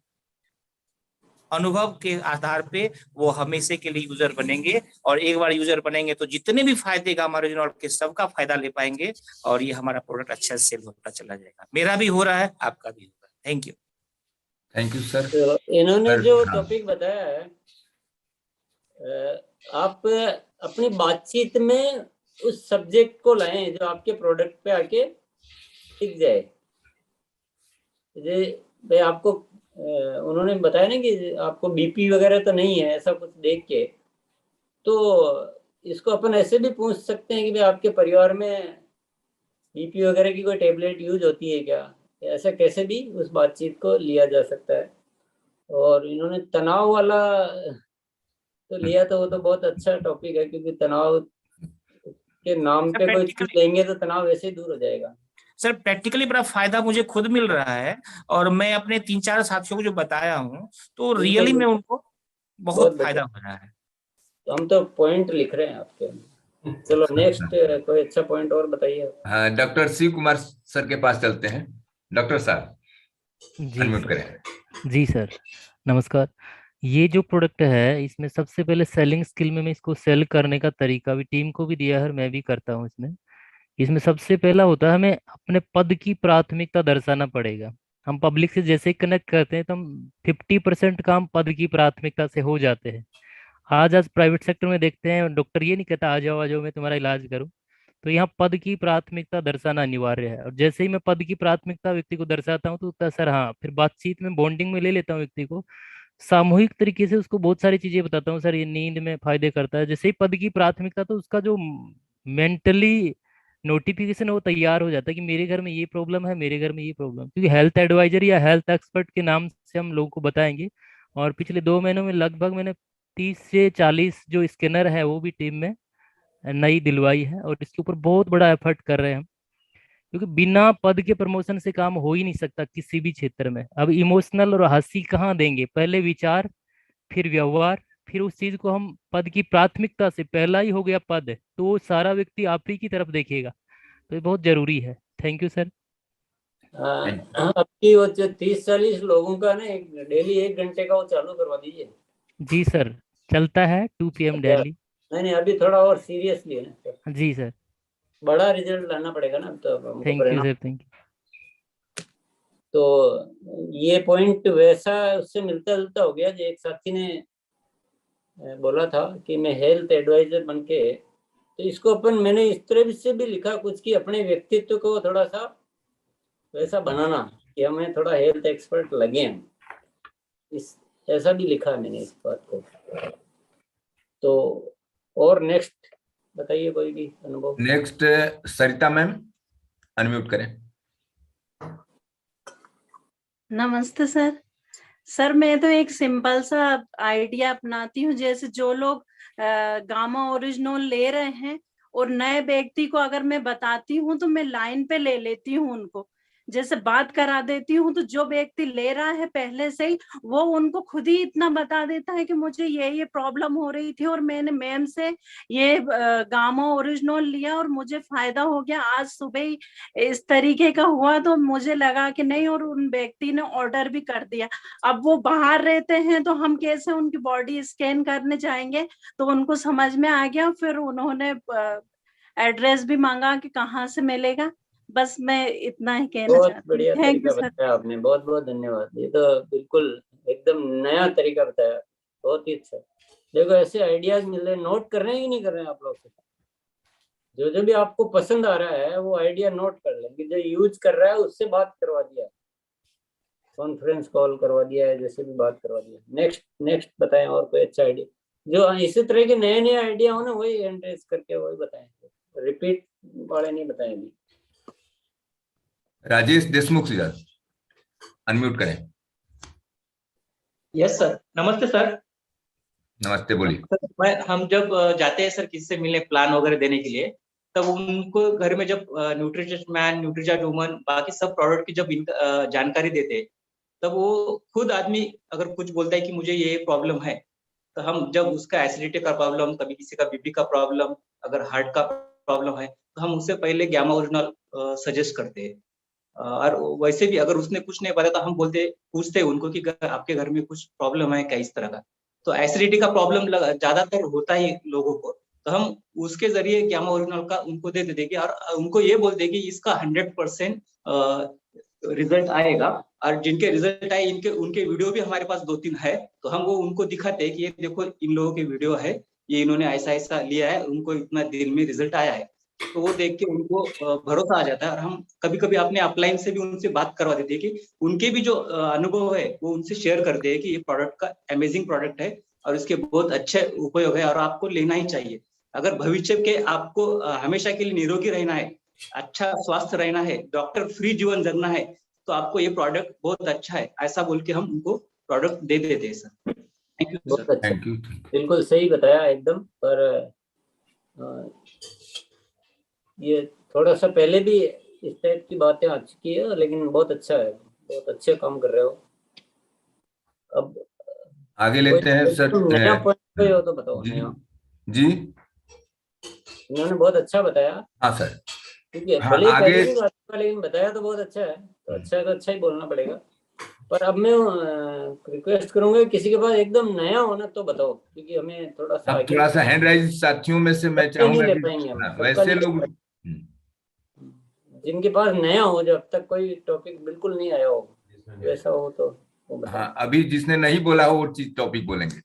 अनुभव के आधार पे वो हमेशा के लिए यूजर बनेंगे और एक बार यूजर बनेंगे तो जितने भी फायदे गामा ओरिजिनल के सबका फायदा ले पाएंगे और ये हमारा प्रोडक्ट अच्छा सेल होता चला जाएगा। मेरा भी हो रहा है, आपका भी होगा। Thank you sir. तो इन्होंने जो टॉपिक बताया है, आप अपनी बातचीत में उस सब्जेक्ट को लाएं जो आपके प्रोडक्ट पे आके टिक जाए। भाई आपको उन्होंने बताया ना कि आपको बीपी वगैरह तो नहीं है, ऐसा कुछ देख के, तो इसको अपन ऐसे भी पूछ सकते हैं कि भाई आपके परिवार में बीपी वगैरह की कोई टेबलेट यूज होती है क्या? ऐसा कैसे भी उस बातचीत को लिया जा सकता है। और इन्होंने तनाव वाला तो लिया, तो वो तो बहुत अच्छा टॉपिक है, क्योंकि तनाव के नाम पे कोई चीज लेंगे तो तनाव वैसे ही दूर हो जाएगा। सर प्रैक्टिकली बड़ा फायदा मुझे खुद मिल रहा है और मैं अपने 3-4 साथियों को जो बताया हूँ तो रियली में उनको बहुत फायदा हो रहा है। तो हम तो पॉइंट लिख रहे हैं आपके। चलो नेक्स्ट कोई अच्छा पॉइंट और बताइए। हाँ, डॉक्टर शिव कुमार सर के पास चलते हैं। डॉक्टर साहब। जी अनम्यूट सर। करें। जी सर, नमस्कार। ये जो प्रोडक्ट है इसमें सबसे पहले सेलिंग स्किल में मैं इसको सेल करने का तरीका भी टीम को भी दिया है और मैं भी करता हूँ इसमें। इसमें सबसे पहला होता है हमें अपने पद की प्राथमिकता दर्शाना पड़ेगा। हम पब्लिक से जैसे ही कनेक्ट करते हैं तो हम 50% काम पद की प्राथमिकता से हो जाते हैं। आज आज प्राइवेट सेक्टर में देखते हैं डॉक्टर ये नहीं कहता आ जाओ मैं तुम्हारा इलाज करूँ। तो यहाँ पद की प्राथमिकता दर्शाना अनिवार्य है और जैसे ही मैं पद की प्राथमिकता व्यक्ति को दर्शाता हूँ तो उत्तर सर हाँ, फिर बातचीत में बॉन्डिंग में ले लेता हूँ व्यक्ति को, सामूहिक तरीके से उसको बहुत सारी चीजें बताता हूँ। सर ये नींद में फायदे करता है, जैसे ही पद की प्राथमिकता तो उसका जो मेंटली नोटिफिकेशन वो तैयार हो जाता है कि मेरे घर में ये प्रॉब्लम है, मेरे घर में ये प्रॉब्लम, क्योंकि हेल्थ एडवाइजर या हेल्थ एक्सपर्ट के नाम से हम लोगों को बताएंगे। और पिछले 2 महीनों में लगभग मैंने 30 से 40 जो स्कैनर है वो भी टीम में नई दिलवाई है और इसके ऊपर बहुत बड़ा एफर्ट कर रहे हैं हम, क्योंकि बिना पद के प्रमोशन से काम हो ही नहीं सकता किसी भी क्षेत्र में। अब इमोशनल और हंसी कहाँ देंगे, पहले विचार फिर व्यवहार, फिर उस चीज को हम पद की प्राथमिकता से, पहला ही हो गया पद तो वो सारा व्यक्ति आप ही की तरफ देखेगा, तो ये बहुत जरूरी है। Thank you sir. आपकी वो जो 30-40 लोगों का ना डेली 1 घंटे का वो चालू करवा दीजिए। जी सर, चलता है 2 PM डेली। नहीं अभी थोड़ा और सीरियसली है ना। जी सर, बड़ा रिजल्ट लाना पड़ेगा ना तो हमको थैंक यू परिणाम। Sir, thank you. तो ये पॉइंट वैसा उससे मिलता जुलता हो गया जो एक साथी ने बोला था कि मैं हेल्थ एडवाइजर बन के, तो इसको मैंने इस तरह से भी लिखा कुछ कि अपने व्यक्तित्व को थोड़ा सा वैसा बनाना कि हमें थोड़ा हेल्थ एक्सपर्ट लगे हम, इस ऐसा भी लिखा है मैंने इस बात को। तो और नेक्स्ट बताइए कोई भी अनुभव। नेक्स्ट सरिता मैम, अनम्यूट करें। नमस्ते सर। सर मैं तो एक सिंपल सा आइडिया अपनाती हूँ, जैसे जो लोग गामा ओरिजिनल ले रहे हैं और नए व्यक्ति को अगर मैं बताती हूँ तो मैं लाइन पे ले लेती हूँ उनको, जैसे बात करा देती हूँ, तो जो व्यक्ति ले रहा है पहले से ही वो उनको खुद ही इतना बता देता है कि मुझे ये प्रॉब्लम हो रही थी और मैंने मैम से ये गामा ओरिजिनल लिया और मुझे फायदा हो गया, आज सुबह ही इस तरीके का हुआ तो मुझे लगा कि नहीं, और उन व्यक्ति ने ऑर्डर भी कर दिया। अब वो बाहर रहते हैं तो हम कैसे उनकी बॉडी स्कैन करने जाएंगे, तो उनको समझ में आ गया, फिर उन्होंने एड्रेस भी मांगा कि कहाँ से मिलेगा। बस मैं इतना ही कहना बहुत चाहती बढ़िया हूँ। थैंक तरीका यू सर। बताया आपने, बहुत बहुत धन्यवाद। ये तो बिल्कुल एकदम नया तरीका बताया, बहुत ही अच्छा। देखो ऐसे आइडियाज मिल रहे, नोट कर रहे हैं कि नहीं कर रहे हैं आप लोग? जो भी आपको पसंद आ रहा है वो आइडिया नोट कर लें, जो यूज कर रहा है उससे बात करवा दिया, कॉन्फ्रेंस कॉल करवा दिया है, जैसे भी बात करवा दिया। नेक्स्ट बताएं और कोई अच्छा आइडिया जो इसी तरह के नए आइडिया हो ना, वही एंट्रेस करके वही बताएं, रिपीट वाले नहीं बताएं अभी। राजेश देशमुख जी, अनम्यूट करें। यस सर, नमस्ते सर। नमस्ते, बोलिए। हम जब जाते हैं सर किसी से मिलने प्लान वगैरह देने के लिए, तब उनको घर में जब न्यूट्रिशन मैन, न्यूट्रिजा वुमन, बाकी सब प्रोडक्ट की जब जानकारी देते, तब वो खुद आदमी अगर कुछ बोलता है कि मुझे ये प्रॉब्लम है, तो हम जब उसका एसिडिटी का प्रॉब्लम, कभी किसी का बीपी का प्रॉब्लम, अगर हार्ट का प्रॉब्लम है, तो हम उससे पहले गामा ओरिजिनल सजेस्ट करते हैं। और वैसे भी अगर उसने कुछ नहीं बताया तो हम पूछते उनको कि आपके घर में कुछ प्रॉब्लम है क्या इस तरह का। तो एसिडिटी का प्रॉब्लम ज्यादातर होता है लोगों को, तो हम उसके जरिए गामा ओरिजिनल का उनको दे देंगे और उनको ये बोल देंगे कि इसका 100% रिजल्ट आएगा। और जिनके रिजल्ट आए उनके वीडियो भी हमारे पास 2-3 है, तो हम वो उनको दिखाते हैं कि ये देखो इन लोगों के वीडियो है, ये इन्होंने ऐसा लिया है, उनको इतना दिन में रिजल्ट आया है। तो वो देख के उनको भरोसा आ जाता है। और हम कभी कभी अपने अपलाइन से भी उनसे बात करवा देते हैं कि उनके भी जो अनुभव है वो उनसे शेयर करते हैं कि ये प्रोडक्ट का अमेजिंग प्रोडक्ट है और इसके बहुत अच्छे उपयोग है और आपको लेना ही चाहिए। अगर भविष्य के आपको हमेशा के लिए निरोगी रहना है, अच्छा स्वास्थ्य रहना है, डॉक्टर फ्री जीवन जीना है, तो आपको ये प्रोडक्ट बहुत अच्छा है, ऐसा बोल के हम उनको प्रोडक्ट दे देते हैं sir. Thank you sir. Thank you, बिल्कुल सही बताया एकदम। पर ये थोड़ा सा पहले भी इस टाइप की बातें आ चुकी है, लेकिन बहुत अच्छा है, बहुत अच्छे काम कर रहे हो। अब आगे लेते हैं सर। नया पॉइंट हो तो बताओ। जी, इन्होंने बहुत अच्छा बताया। हाँ सर। ठीक है, हाँ, भले आगे लेकिन बताया तो बहुत अच्छा है, तो अच्छा ही बोलना पड़ेगा। पर अब मैं रिक्वेस्ट करूंगा किसी के पास एकदम नया हो ना तो बताओ, क्योंकि हमें थोड़ा सा अब आगे थोड़ा सा हैंड राइज साथियों में से मैं सबके नहीं चाहूंगा ले कि पाएंगे हम, हाँ, सबका वैसे नहीं ले लोग पाएंगे। जिनके पास नया हो, जब तक कोई टॉपिक बिल्कुल नहीं आया हो, वैसा हो तो वो बताओ। हाँ, अभी जिसने नहीं बोला हो वो चीज टॉपिक बोलेंगे।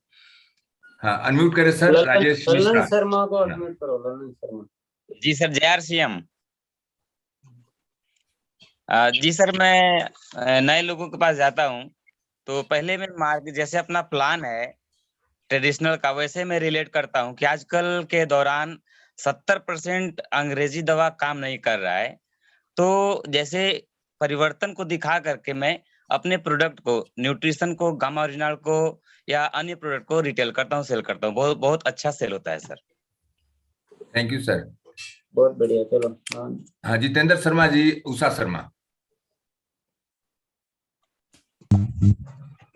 हाँ, अनम्यूट करें सर, ललन राजेश मिश्रा। ललन शर्मा को अनम्यूट करो, ललन शर्मा। जी सर, JRCM। जी सर, मैं नए लोगों के पास जाता हूँ तो पहले मैं मार्केट जैसे अपना प्लान है ट्रेडिशनल का, वैसे मैं रिलेट करता हूँ कि आजकल के दौरान 70% अंग्रेजी दवा काम नहीं कर रहा है। तो जैसे परिवर्तन को दिखा करके मैं अपने प्रोडक्ट को, न्यूट्रिशन को, गामा ओरिजिनल को या अन्य प्रोडक्ट को रिटेल करता हूँ, सेल करता हूँ। बहुत बहुत अच्छा सेल होता है सर। Thank you sir. बहुत बढ़िया, चलो। हाँ, जितेंद्र शर्मा जी, उषा शर्मा।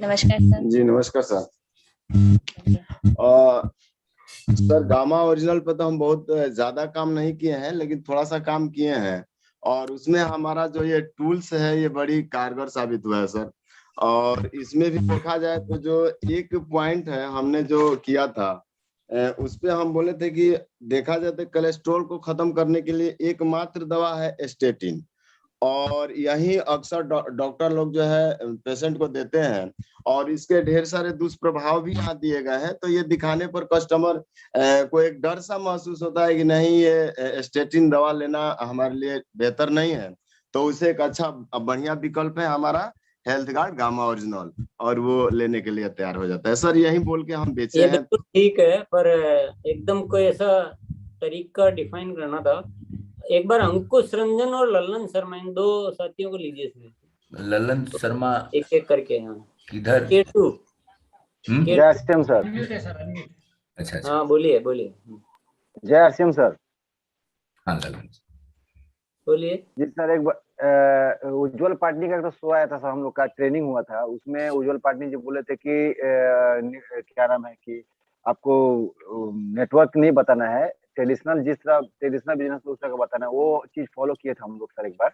नमस्कार सर। जी नमस्कार सर। सर गामा ओरिजिनल पे तो हम बहुत ज्यादा काम नहीं किए हैं, लेकिन थोड़ा सा काम किए हैं और उसमें हमारा जो ये टूल्स है ये बड़ी कारगर साबित हुआ है सर। और इसमें भी देखा जाए तो जो एक पॉइंट है हमने जो किया था उस पे हम बोले थे कि देखा जाए तो कोलेस्ट्रॉल को खत्म करने के लिए एकमात्र दवा है स्टेटिन, और यही अक्सर डॉक्टर लोग जो है पेशेंट को देते हैं और इसके ढेर सारे दुष्प्रभाव भी यहाँ दिए गए हैं। तो ये दिखाने पर कस्टमर को एक डर सा महसूस होता है कि नहीं, ये स्टेटिन दवा लेना हमारे लिए बेहतर नहीं है। तो उसे एक अच्छा बढ़िया विकल्प है हमारा हेल्थ गार्ड गामा ओरिजिनल, और वो लेने के लिए तैयार हो जाता है सर। यही बोल के हम बेचे ये हैं। बिल्कुल ठीक है, पर एकदम कोई ऐसा तरीका डिफाइन करना था। एक बार अंकुश रंजन और ललन शर्मा, इन दो साथियों को लीजिए इसमें। ललन शर्मा एक एक करके। यहाँ किधर? K2 JRCM sir. अच्छा अच्छा, हाँ बोलिए बोलिए। JRCM sir. हाँ ललन बोलिए। जी सर, एक बार उज्जवल पाटनी का तो शो आया था सर, हम लोग का ट्रेनिंग हुआ था, उसमें उज्जवल पाटनी जी बोले थे कि क्या नाम है कि आपको नेटवर्क नहीं बताना है, ट्रेडिशनल जिस तरह ट्रेडिशनल बिजनेस उस तरह का बताना है। वो चीज फॉलो किए थे हम लोग सर एक बार।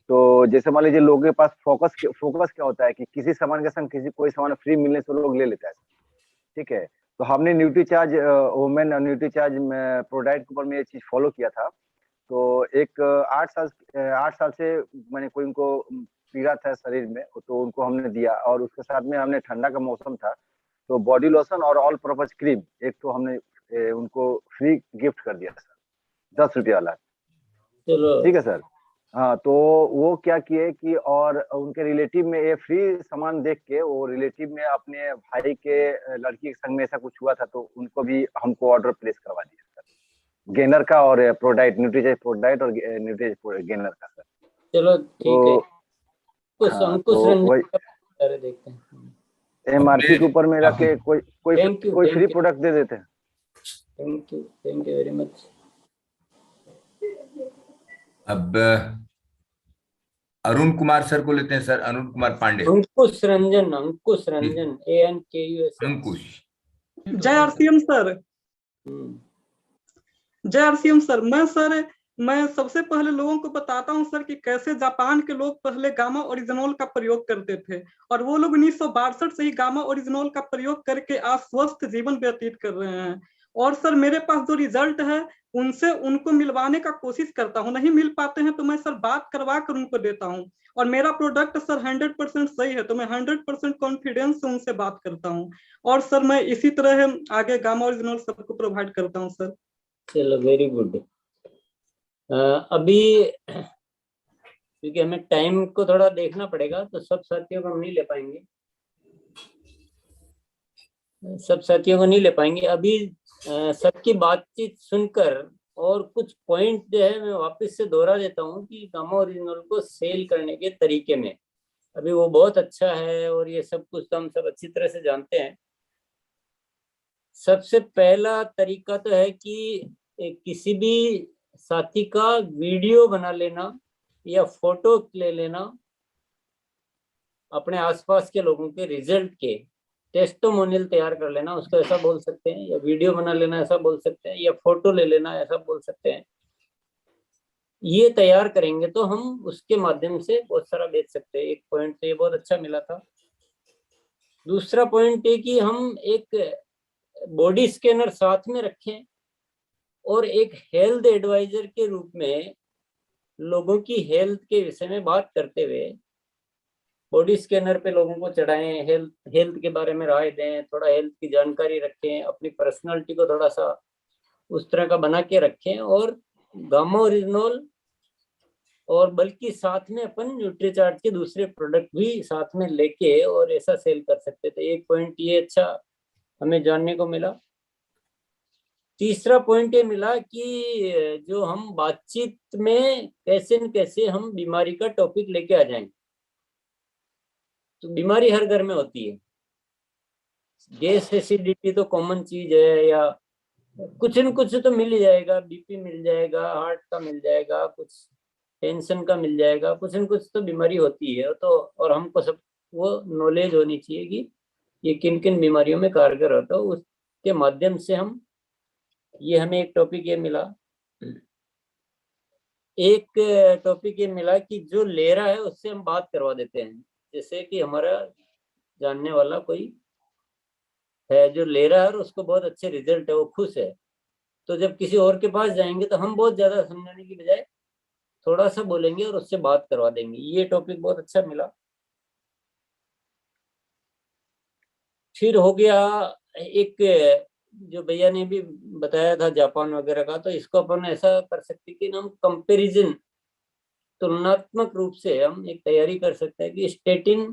तो जैसे मान लीजिए लोगों के पास फोकस क्या होता है कि किसी सामान के संग कोई सामान फ्री मिलने से लोग ले लेता है, ठीक है। तो हमने न्यूट्रीचार्ज वुमेन और न्यूट्रीचार्ज प्रोडाइट के ऊपर में ये चीज फॉलो किया था। तो एक 8 साल से मैंने कोई उनको पीड़ा था शरीर में, तो उनको हमने दिया, और उसके साथ में हमने ठंडा का मौसम था तो बॉडी लोशन और ऑल पर्पज क्रीम एक तो हमने उनको फ्री गिफ्ट कर दिया सर, 10 रुपये वाला। चलो ठीक है सर। हाँ, तो वो क्या किए कि और उनके रिलेटिव में ये फ्री सामान देख के वो रिलेटिव में अपने भाई के लड़की के संग में ऐसा कुछ हुआ था, तो उनको भी हमको ऑर्डर प्लेस करवा दिया सर, गेनर का और प्रोडाइट, न्यूट्रीचार्ज प्रोडाइट और न्यूट्रीचार्ज गेनर का सर। चलो ठीक है। कुछ हाँ, अंकुश तो रंजन वही का देखते हैं। MRP के ऊपर में रख के कोई Thank you, free thank you. Product दे देते हैं। Thank you very much. अब अरुण कुमार सर को लेते हैं sir, Arun Kumar Pandey. Ankush Ranjan ANKUS। Ankush. JRCM sir. JRCM sir, मैं सबसे पहले लोगों को बताता हूं सर कि कैसे जापान के लोग पहले गामा ओरिजिनल का प्रयोग करते थे, और वो लोग 1962 से ही गामा ओरिजिनल का प्रयोग करके आज स्वस्थ जीवन व्यतीत कर रहे हैं। और सर मेरे पास जो रिजल्ट है उनसे उनको मिलवाने का कोशिश करता हूं, नहीं मिल पाते हैं तो मैं सर बात करवा कर उनको देता हूं, और मेरा प्रोडक्ट सर 100% सही है, तो मैं 100% कॉन्फिडेंस से उनसे बात करता हूं। और सर मैं इसी तरह आगे गामा ओरिजिनल सबको प्रोवाइड करता हूं सर। चलो वेरी गुड। अभी क्योंकि हमें टाइम को थोड़ा देखना पड़ेगा, तो सब साथियों को हम नहीं ले पाएंगे, अभी सबकी बातचीत सुनकर, और कुछ पॉइंट जो है मैं वापस से दोहरा देता हूँ कि गामा ओरिजिनल को सेल करने के तरीके में अभी वो बहुत अच्छा है, और ये सब कुछ तो हम सब अच्छी तरह से जानते हैं। सबसे पहला तरीका तो है कि किसी भी साथी का वीडियो बना लेना या फोटो ले लेना, अपने आसपास के लोगों के रिजल्ट के टेस्टिमोनियल तैयार कर लेना, उसको ऐसा बोल सकते हैं, या वीडियो बना लेना ऐसा बोल सकते हैं, या फोटो ले लेना ऐसा बोल सकते हैं। ये तैयार करेंगे तो हम उसके माध्यम से बहुत सारा बेच सकते हैं। एक पॉइंट तो ये बहुत अच्छा मिला था। दूसरा पॉइंट है कि हम एक बॉडी स्कैनर साथ में रखें और एक हेल्थ एडवाइजर के रूप में लोगों की हेल्थ के विषय में बात करते हुए बॉडी स्कैनर पे लोगों को चढ़ाएं, हेल्थ के बारे में राय दें, थोड़ा हेल्थ की जानकारी रखें, अपनी पर्सनालिटी को थोड़ा सा उस तरह का बना के रखें और गामा ओरिजिनल और बल्कि साथ में अपन न्यूट्रीचार्ट के दूसरे प्रोडक्ट भी साथ में लेके और ऐसा सेल कर सकते थे। एक पॉइंट ये अच्छा हमें जानने को मिला। तीसरा पॉइंट ये मिला कि जो हम बातचीत में कैसे न कैसे हम बीमारी का टॉपिक लेके आ जाएं। तो बीमारी हर घर में होती है, गैस एसिडिटी तो कॉमन चीज है, या कुछ न कुछ तो मिल ही जाएगा, बीपी मिल जाएगा, हार्ट का मिल जाएगा, कुछ टेंशन का मिल जाएगा, कुछ न कुछ तो बीमारी होती है। तो और हमको सब वो नॉलेज होनी चाहिए कि ये किन किन बीमारियों में कारगर होता है, उसके माध्यम से हम ये हमें एक टॉपिक ये मिला। एक टॉपिक ये मिला कि जो ले रहा है उससे हम बात करवा देते हैं। जैसे कि हमारा जानने वाला कोई है जो ले रहा है और उसको बहुत अच्छे रिजल्ट है, वो खुश है, तो जब किसी और के पास जाएंगे तो हम बहुत ज्यादा समझाने की बजाय थोड़ा सा बोलेंगे और उससे बात करवा देंगे। ये टॉपिक बहुत अच्छा मिला। फिर हो गया एक जो भैया ने भी बताया था जापान वगैरह का, तो इसको अपन ऐसा कर सकते कि हम कंपैरिजन तुलनात्मक रूप से हम एक तैयारी कर सकते हैं कि स्टेटिन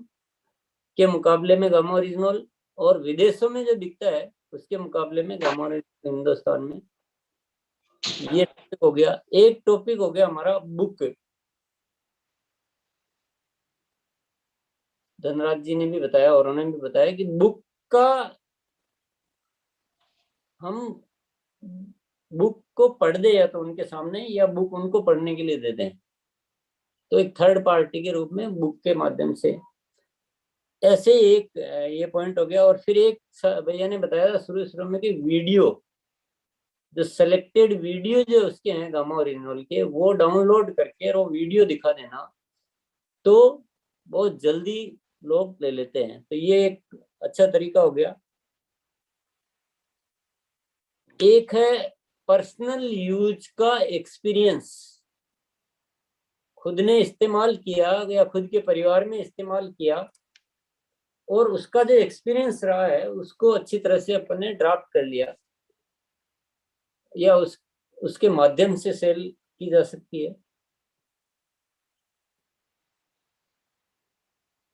के मुकाबले में गामा ओरिजिनल और विदेशों में जो बिकता है उसके मुकाबले में गामा ओरिजिनल हिंदुस्तान में। ये टॉपिक हो गया। एक टॉपिक हो गया हमारा बुक। धनराज जी ने भी बताया और उन्होंने भी बताया कि बुक का हम बुक को पढ़ दे या तो उनके सामने या बुक उनको पढ़ने के लिए दे दें, तो एक थर्ड पार्टी के रूप में बुक के माध्यम से। ऐसे एक ये पॉइंट हो गया। और फिर एक भैया ने बताया शुरू में कि वीडियो, जो सिलेक्टेड वीडियो जो उसके हैं गामा ओरिजिनल के, वो डाउनलोड करके और वो वीडियो दिखा देना तो बहुत जल्दी लोग ले लेते हैं। तो ये एक अच्छा तरीका हो गया। एक है पर्सनल यूज का एक्सपीरियंस, खुद ने इस्तेमाल किया या खुद के परिवार में इस्तेमाल किया और उसका जो एक्सपीरियंस रहा है उसको अच्छी तरह से अपन ने ड्राफ्ट कर लिया या उसके माध्यम से सेल की जा सकती है।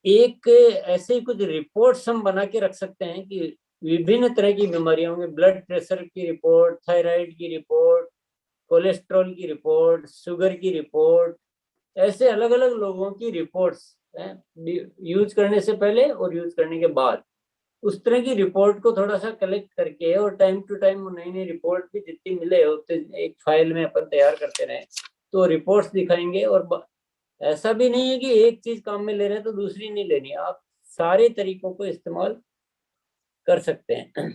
एक ऐसे ही कुछ रिपोर्ट्स हम बना के रख सकते हैं कि विभिन्न तरह की बीमारियों में ब्लड प्रेशर की रिपोर्ट, थायराइड की रिपोर्ट, कोलेस्ट्रॉल की रिपोर्ट, शुगर की रिपोर्ट, ऐसे अलग अलग लोगों की रिपोर्ट्स यूज करने से पहले और यूज करने के बाद, उस तरह की रिपोर्ट को थोड़ा सा कलेक्ट करके और टाइम टू टाइम नई नई रिपोर्ट भी जितनी मिले उतने एक फाइल में अपन तैयार करते रहे तो रिपोर्ट्स दिखाएंगे। और ऐसा भी नहीं है कि एक चीज काम में ले रहे हैं तो दूसरी नहीं लेनी, आप सारे तरीकों को इस्तेमाल कर सकते हैं।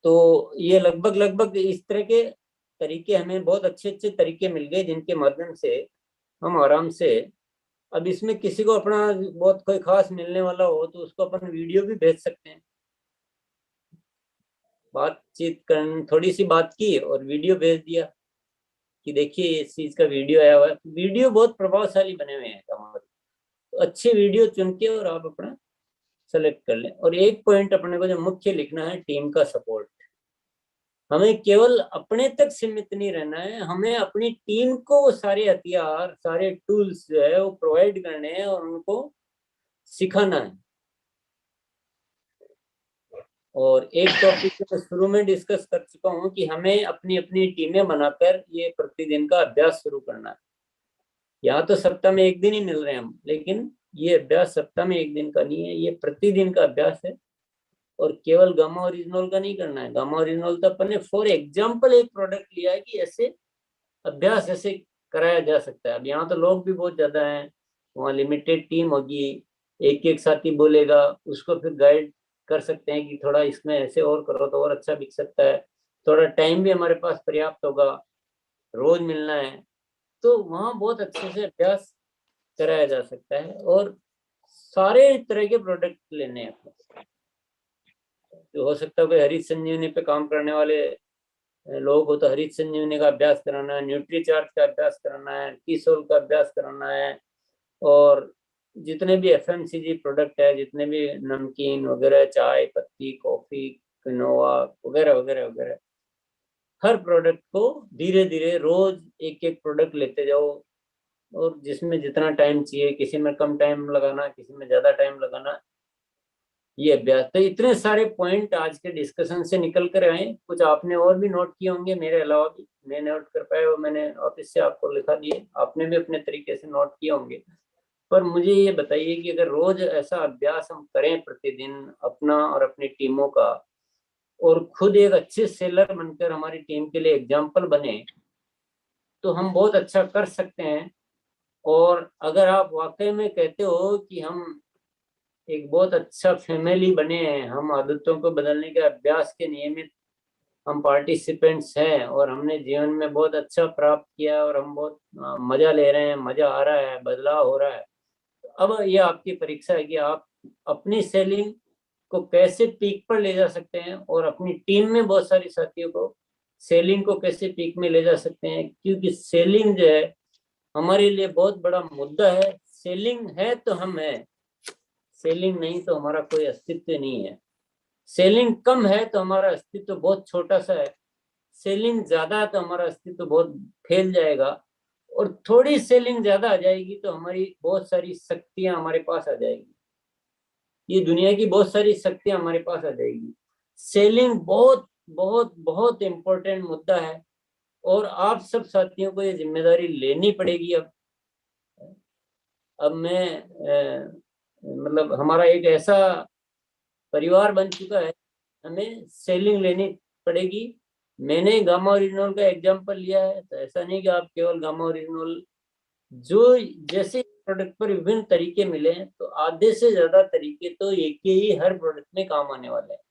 तो ये लगभग इस तरह के तरीके हमें बहुत अच्छे तरीके मिल गए जिनके माध्यम से हम आराम से, अब इसमें किसी को अपना बहुत कोई खास मिलने वाला हो तो उसको अपन वीडियो भी भेज सकते हैं। बातचीत कर थोड़ी सी बात की और वीडियो भेज दिया कि देखिए इस चीज का वीडियो आया हुआ है। वीडियो बहुत प्रभावशाली बने हुए हैं हमारे, तो अच्छी वीडियो चुन के और आप अपना सेलेक्ट कर लें। और एक पॉइंट अपने को जो मुख्य लिखना है, टीम का सपोर्ट। हमें केवल अपने तक सीमित नहीं रहना है, हमें अपनी टीम को वो सारे हथियार, सारे टूल्स जो है वो प्रोवाइड करने हैं और उनको सिखाना है। और एक टॉपिक तो शुरू में डिस्कस कर चुका हूं कि हमें अपनी अपनी टीमें बनाकर ये प्रतिदिन का अभ्यास शुरू करना है। यहाँ तो सप्ताह में एक दिन ही मिल रहे हैं हम, लेकिन ये अभ्यास सप्ताह में एक दिन का नहीं है, ये प्रतिदिन का अभ्यास है। और केवल गामा ओरिजिनल का नहीं करना है। गामा ओरिजिनल तो अपन ने फॉर एग्जाम्पल एक प्रोडक्ट लिया है कि ऐसे अभ्यास ऐसे कराया जा सकता है। अब यहाँ तो लोग भी बहुत ज्यादा हैं, वहाँ लिमिटेड टीम होगी, एक एक साथी बोलेगा, उसको फिर गाइड कर सकते हैं कि थोड़ा इसमें ऐसे और करो तो और अच्छा बिक सकता है, थोड़ा टाइम भी हमारे पास पर्याप्त होगा, रोज मिलना है, तो वहाँ बहुत अच्छे से अभ्यास कराया जा सकता है। और सारे तरह के प्रोडक्ट लेने हैं अपने, जो हो सकता है कोई हरित संजीवनी पे काम करने वाले लोग हो तो हरित संजीवनी का अभ्यास कराना है, न्यूट्री चार्ज का अभ्यास कराना है, कीसोल का अभ्यास कराना है, और जितने भी एफएमसीजी प्रोडक्ट है, जितने भी नमकीन वगैरह, चाय पत्ती, कॉफी, किनोवा वगैरह वगैरह वगैरह, हर प्रोडक्ट को धीरे धीरे रोज एक एक प्रोडक्ट लेते जाओ, और जिसमें जितना टाइम चाहिए, किसी में कम टाइम लगाना, किसी में ज्यादा टाइम लगाना, ये अभ्यास। तो इतने सारे पॉइंट आज के डिस्कशन से निकल कर आए, कुछ आपने और भी नोट किए होंगे मेरे अलावा भी, मैं नोट कर पाया वो मैंने ऑफिस से आपको लिखा दिए, आपने भी अपने तरीके से नोट किए होंगे। पर मुझे ये बताइए कि अगर रोज ऐसा अभ्यास हम करें प्रतिदिन अपना और अपनी टीमों का, और खुद एक अच्छे सेलर बनकर हमारी टीम के लिए एग्जाम्पल बने, तो हम बहुत अच्छा कर सकते हैं। और अगर आप वाकई में कहते हो कि हम एक बहुत अच्छा फैमिली बने हैं, हम आदतों को बदलने के अभ्यास के नियमित हम पार्टिसिपेंट्स हैं, और हमने जीवन में बहुत अच्छा प्राप्त किया, और हम बहुत मजा ले रहे हैं, मजा आ रहा है, बदलाव हो रहा है, अब ये आपकी परीक्षा है कि आप अपनी सेलिंग को कैसे पीक पर ले जा सकते हैं, और अपनी टीम में बहुत सारी साथियों को सेलिंग को कैसे पीक में ले जा सकते हैं। क्योंकि सेलिंग जो है हमारे लिए बहुत बड़ा मुद्दा है। सेलिंग है तो हम हैं, सेलिंग नहीं तो हमारा कोई अस्तित्व नहीं है। सेलिंग कम है तो हमारा अस्तित्व बहुत छोटा सा है, सेलिंग ज्यादा है तो हमारा अस्तित्व बहुत फैल जाएगा, और थोड़ी सेलिंग ज्यादा आ जाएगी तो हमारी बहुत सारी शक्तियां हमारे पास आ जाएगी, ये दुनिया की बहुत सारी शक्तियां हमारे पास आ जाएगी। सेलिंग बहुत बहुत बहुत इम्पोर्टेंट मुद्दा है, और आप सब साथियों को ये जिम्मेदारी लेनी पड़ेगी। अब मैं मतलब हमारा एक ऐसा परिवार बन चुका है, हमें सेलिंग लेनी पड़ेगी। मैंने गामा ओरिजिनल का एग्जांपल लिया है, तो ऐसा नहीं कि आप केवल गामा ओरिजिनल, जो जैसे प्रोडक्ट पर विभिन्न तरीके मिले हैं, तो आधे से ज्यादा तरीके तो एक ही हर प्रोडक्ट में काम आने वाले हैं।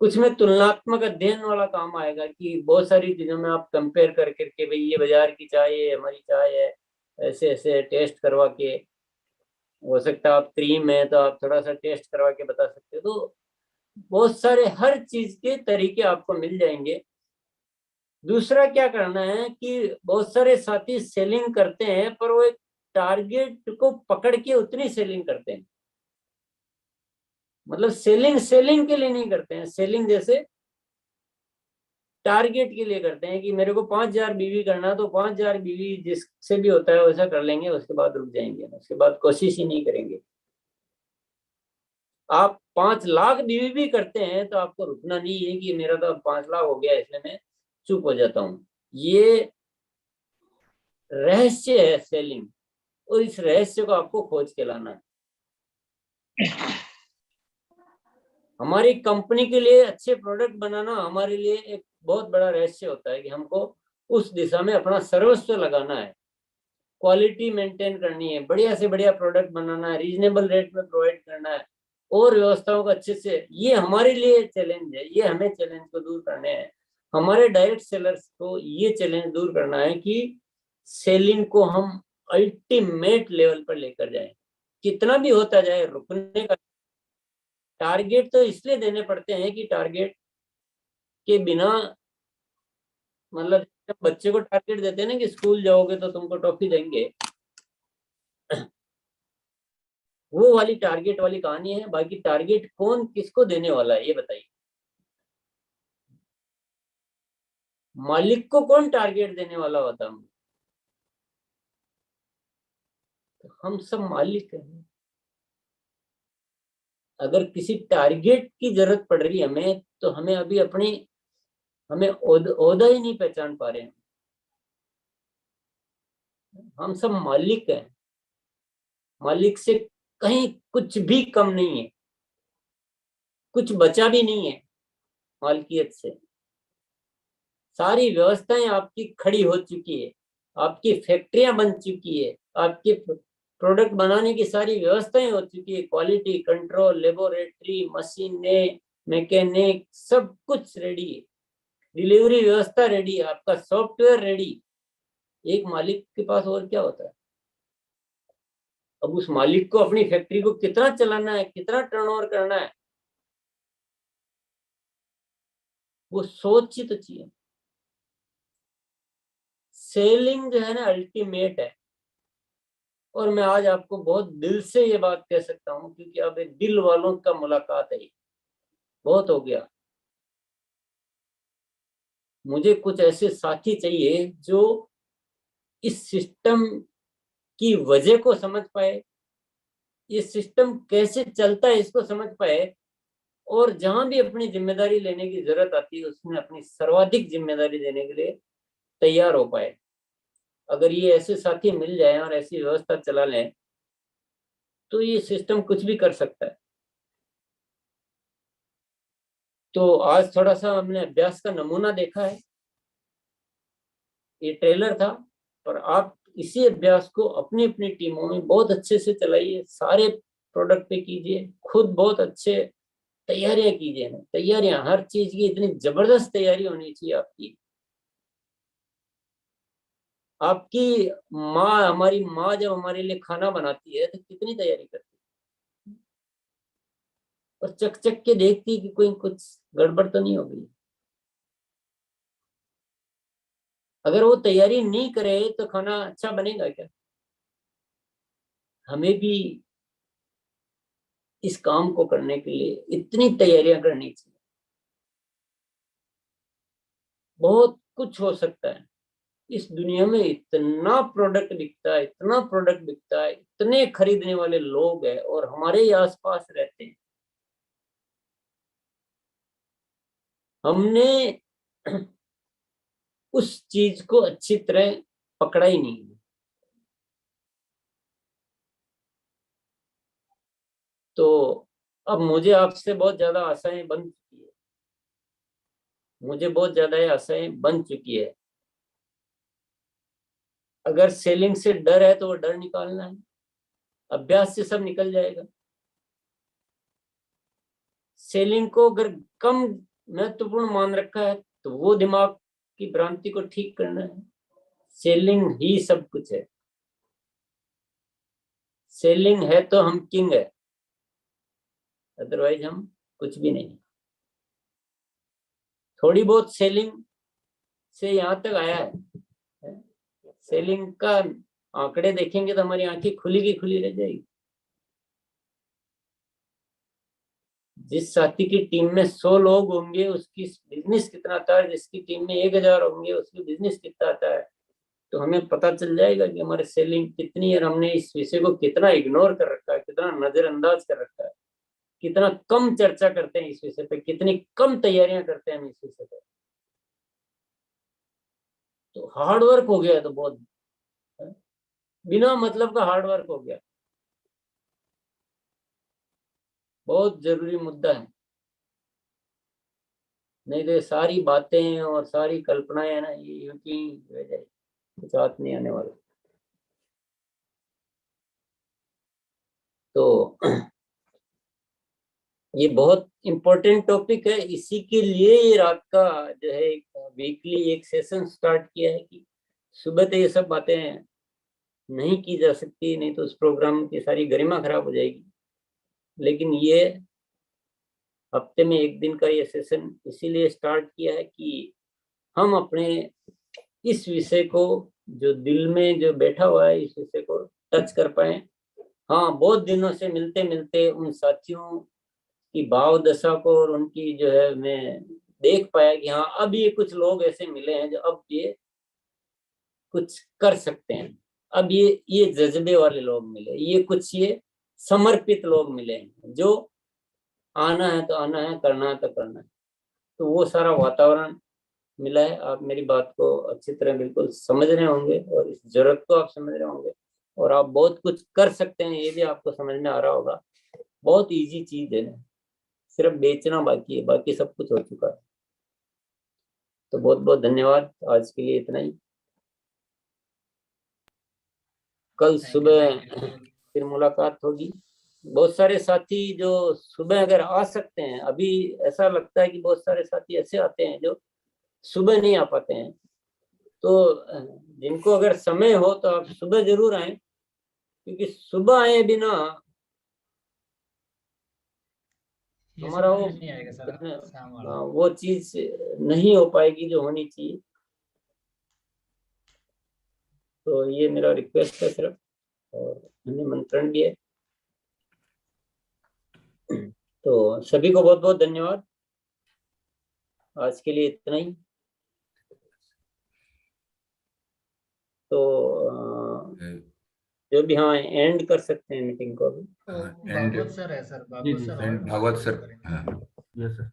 कुछ में तुलनात्मक अध्ययन वाला काम आएगा कि बहुत सारी चीजों में आप कंपेयर कर करके, भाई ये बाजार की चाय है, हमारी चाय है, ऐसे ऐसे टेस्ट करवा के, हो सकता है आप क्रीम है तो आप थोड़ा सा टेस्ट करवा के बता सकते हो। तो बहुत सारे हर चीज के तरीके आपको मिल जाएंगे। दूसरा क्या करना है कि बहुत सारे साथी सेलिंग करते हैं, पर वो एक टारगेट को पकड़ के उतनी सेलिंग करते हैं, मतलब सेलिंग के लिए नहीं करते हैं। सेलिंग जैसे टारगेट के लिए करते हैं कि मेरे को 5000 बीवी करना, तो 5000 बीवी जिससे भी होता है वैसा कर लेंगे, उसके बाद रुक जाएंगे, उसके बाद कोशिश ही नहीं करेंगे। आप 5 लाख बीवी भी करते हैं तो आपको रुकना नहीं है कि मेरा तो 5 लाख हो गया इसलिए मैं चुप हो जाता हूँ। ये रहस्य है सेलिंग, और इस रहस्य को आपको खोज के लाना है। हमारी कंपनी के लिए अच्छे प्रोडक्ट बनाना हमारे लिए एक बहुत बड़ा रहस्य होता है कि हमको उस दिशा में अपना सर्वस्व लगाना है, क्वालिटी मेंटेन करनी है, बढ़िया से बढ़िया प्रोडक्ट बनाना है, रीजनेबल रेट में प्रोवाइड करना है, और व्यवस्थाओं को अच्छे से। ये हमारे लिए चैलेंज है, ये हमें चैलेंज को दूर करने हैं। हमारे डायरेक्ट सेलर्स को ये चैलेंज दूर करना है कि सेलिंग को हम अल्टीमेट लेवल पर लेकर जाएं। कितना भी होता जाए, रुकने का टारगेट तो इसलिए देने पड़ते हैं कि टारगेट के बिना, मतलब बच्चे को टारगेट देते हैं ना कि स्कूल जाओगे तो तुमको टॉफी देंगे, वो वाली टारगेट वाली कहानी है। बाकी टारगेट कौन किसको देने वाला है ये बताइए। मालिक को कौन टारगेट देने वाला होता है? तो हम सब मालिक हैं। अगर किसी टारगेट की जरूरत पड़ रही है हमें, तो हमें अभी हमें ओहदा ही नहीं पहचान पा रहे हैं। हम सब मालिक हैं, मालिक से कहीं कुछ भी कम नहीं है, कुछ बचा भी नहीं है मालकियत से। सारी व्यवस्थाएं आपकी खड़ी हो चुकी है, आपकी फैक्ट्रियां बन चुकी है, आपके प्रोडक्ट बनाने की सारी व्यवस्थाएं हो चुकी है, क्वालिटी कंट्रोल, लेबोरेटरी, मशीनें, मैकेनिक, सब कुछ रेडी है, डिलीवरी व्यवस्था रेडी है, आपका सॉफ्टवेयर रेडी। एक मालिक के पास और क्या होता है? अब उस मालिक को अपनी फैक्ट्री को कितना चलाना है, कितना टर्नओवर करना है, वो सोच ही तो चाहिए। सेलिंग जो है ना अल्टीमेट है। और मैं आज आपको बहुत दिल से ये बात कह सकता हूँ, क्योंकि अब एक दिल वालों का मुलाकात है, बहुत हो गया। मुझे कुछ ऐसे साथी चाहिए जो इस सिस्टम की वजह को समझ पाए, ये सिस्टम कैसे चलता है इसको समझ पाए, और जहां भी अपनी जिम्मेदारी लेने की जरूरत आती है उसमें अपनी सर्वाधिक जिम्मेदारी देने के लिए तैयार हो पाए। अगर ये ऐसे साथी मिल जाए और ऐसी व्यवस्था चला लें तो ये सिस्टम कुछ भी कर सकता है। तो आज थोड़ा सा हमने अभ्यास का नमूना देखा है, ये ट्रेलर था, पर आप इसी अभ्यास को अपनी अपनी टीमों में बहुत अच्छे से चलाइए, सारे प्रोडक्ट पे कीजिए, खुद बहुत अच्छे तैयारियां कीजिए ना, तैयारियां हर चीज की इतनी जबरदस्त तैयारी होनी चाहिए आपकी। आपकी माँ, हमारी माँ जब हमारे लिए खाना बनाती है तो कितनी तैयारी करती है, और चक चक के देखती है कि कोई कुछ गड़बड़ तो नहीं हो गई। अगर वो तैयारी नहीं करे तो खाना अच्छा बनेगा क्या? हमें भी इस काम को करने के लिए इतनी तैयारियां करनी चाहिए। बहुत कुछ हो सकता है इस दुनिया में, इतना प्रोडक्ट बिकता है, इतना प्रोडक्ट बिकता है, इतने खरीदने वाले लोग हैं और हमारे ही आसपास रहते हैं। हमने उस चीज को अच्छी तरह पकड़ा ही नहीं। तो अब मुझे आपसे बहुत ज्यादा आशाएं बन चुकी है, मुझे बहुत ज्यादा आशाएं बन चुकी है। अगर सेलिंग से डर है तो वो डर निकालना है, अभ्यास से सब निकल जाएगा। सेलिंग को अगर कम महत्वपूर्ण मान रखा है तो वो दिमाग की भ्रांति को ठीक करना है। सेलिंग ही सब कुछ है, सेलिंग है तो हम किंग है, अदरवाइज हम कुछ भी नहीं। थोड़ी बहुत सेलिंग से यहाँ तक आया है, सेलिंग का आंकड़े देखेंगे तो हमारी आंखें खुली की खुली रह जाएगी। जिस साथी की टीम में 100 लोग होंगे उसकी बिजनेस कितना आता है, जिसकी टीम में 1000 होंगे उसकी बिजनेस कितना आता है, तो हमें पता चल जाएगा कि हमारे सेलिंग कितनी है, हमने इस विषय को कितना इग्नोर कर रखा है, कितना नजरअंदाज कर रखा है, कितना कम चर्चा करते हैं इस विषय पे, कितनी कम तैयारियां करते हैं हम इस विषय पे। तो हार्ड वर्क हो गया, तो बहुत बिना मतलब का हार्ड वर्क हो गया, बहुत जरूरी मुद्दा है। नहीं तो सारी बातें और सारी कल्पनाएं है ना, ये यूं की रह जाए, कुछ हाथ नहीं आने वाला। तो ये बहुत इम्पोर्टेंट टॉपिक है, इसी के लिए ये रात का जो है वीकली एक सेशन स्टार्ट किया है कि सुबह तो ये सब बातें नहीं की जा सकती, नहीं तो उस प्रोग्राम की सारी गरिमा खराब हो जाएगी। लेकिन ये हफ्ते में एक दिन का ये सेशन इसीलिए स्टार्ट किया है कि हम अपने इस विषय को, जो दिल में जो बैठा हुआ है, इस विषय को टच कर पाए। हाँ, बहुत दिनों से मिलते मिलते उन साथियों की भाव दशा को और उनकी जो है मैं देख पाया कि हाँ अब ये कुछ लोग ऐसे मिले हैं जो अब ये कुछ कर सकते हैं। अब ये जज्बे वाले लोग मिले, ये कुछ ये समर्पित लोग मिले हैं, जो आना है तो आना है, करना है तो करना है। तो वो सारा वातावरण मिला है। आप मेरी बात को अच्छी तरह बिल्कुल समझ रहे होंगे और इस जरूरत को आप समझ रहे होंगे, और आप बहुत कुछ कर सकते हैं ये भी आपको समझ में आ रहा होगा। बहुत इजी चीज है, सिर्फ बेचना बाकी है, बाकी सब कुछ हो चुका है। तो बहुत बहुत धन्यवाद, आज के लिए इतना ही। कल सुबह फिर मुलाकात होगी। बहुत सारे साथी जो सुबह अगर आ सकते हैं, अभी ऐसा लगता है कि बहुत सारे साथी ऐसे आते हैं जो सुबह नहीं आ पाते हैं, तो जिनको अगर समय हो तो आप सुबह जरूर आए, क्योंकि सुबह आए बिना हमारा वो नहीं आएगा सर, वो चीज नहीं हो पाएगी जो होनी चाहिए। तो ये मेरा रिक्वेस्ट है सिर्फ, और निमंत्रण भी है। तो सभी को बहुत बहुत धन्यवाद। आज के लिए इतना ही। तो जो भी हाँ एंड कर सकते हैं मीटिंग को भी। भागवत सर है sir, Bhagwat sir Bhagwat sir, हाँ, यस सर।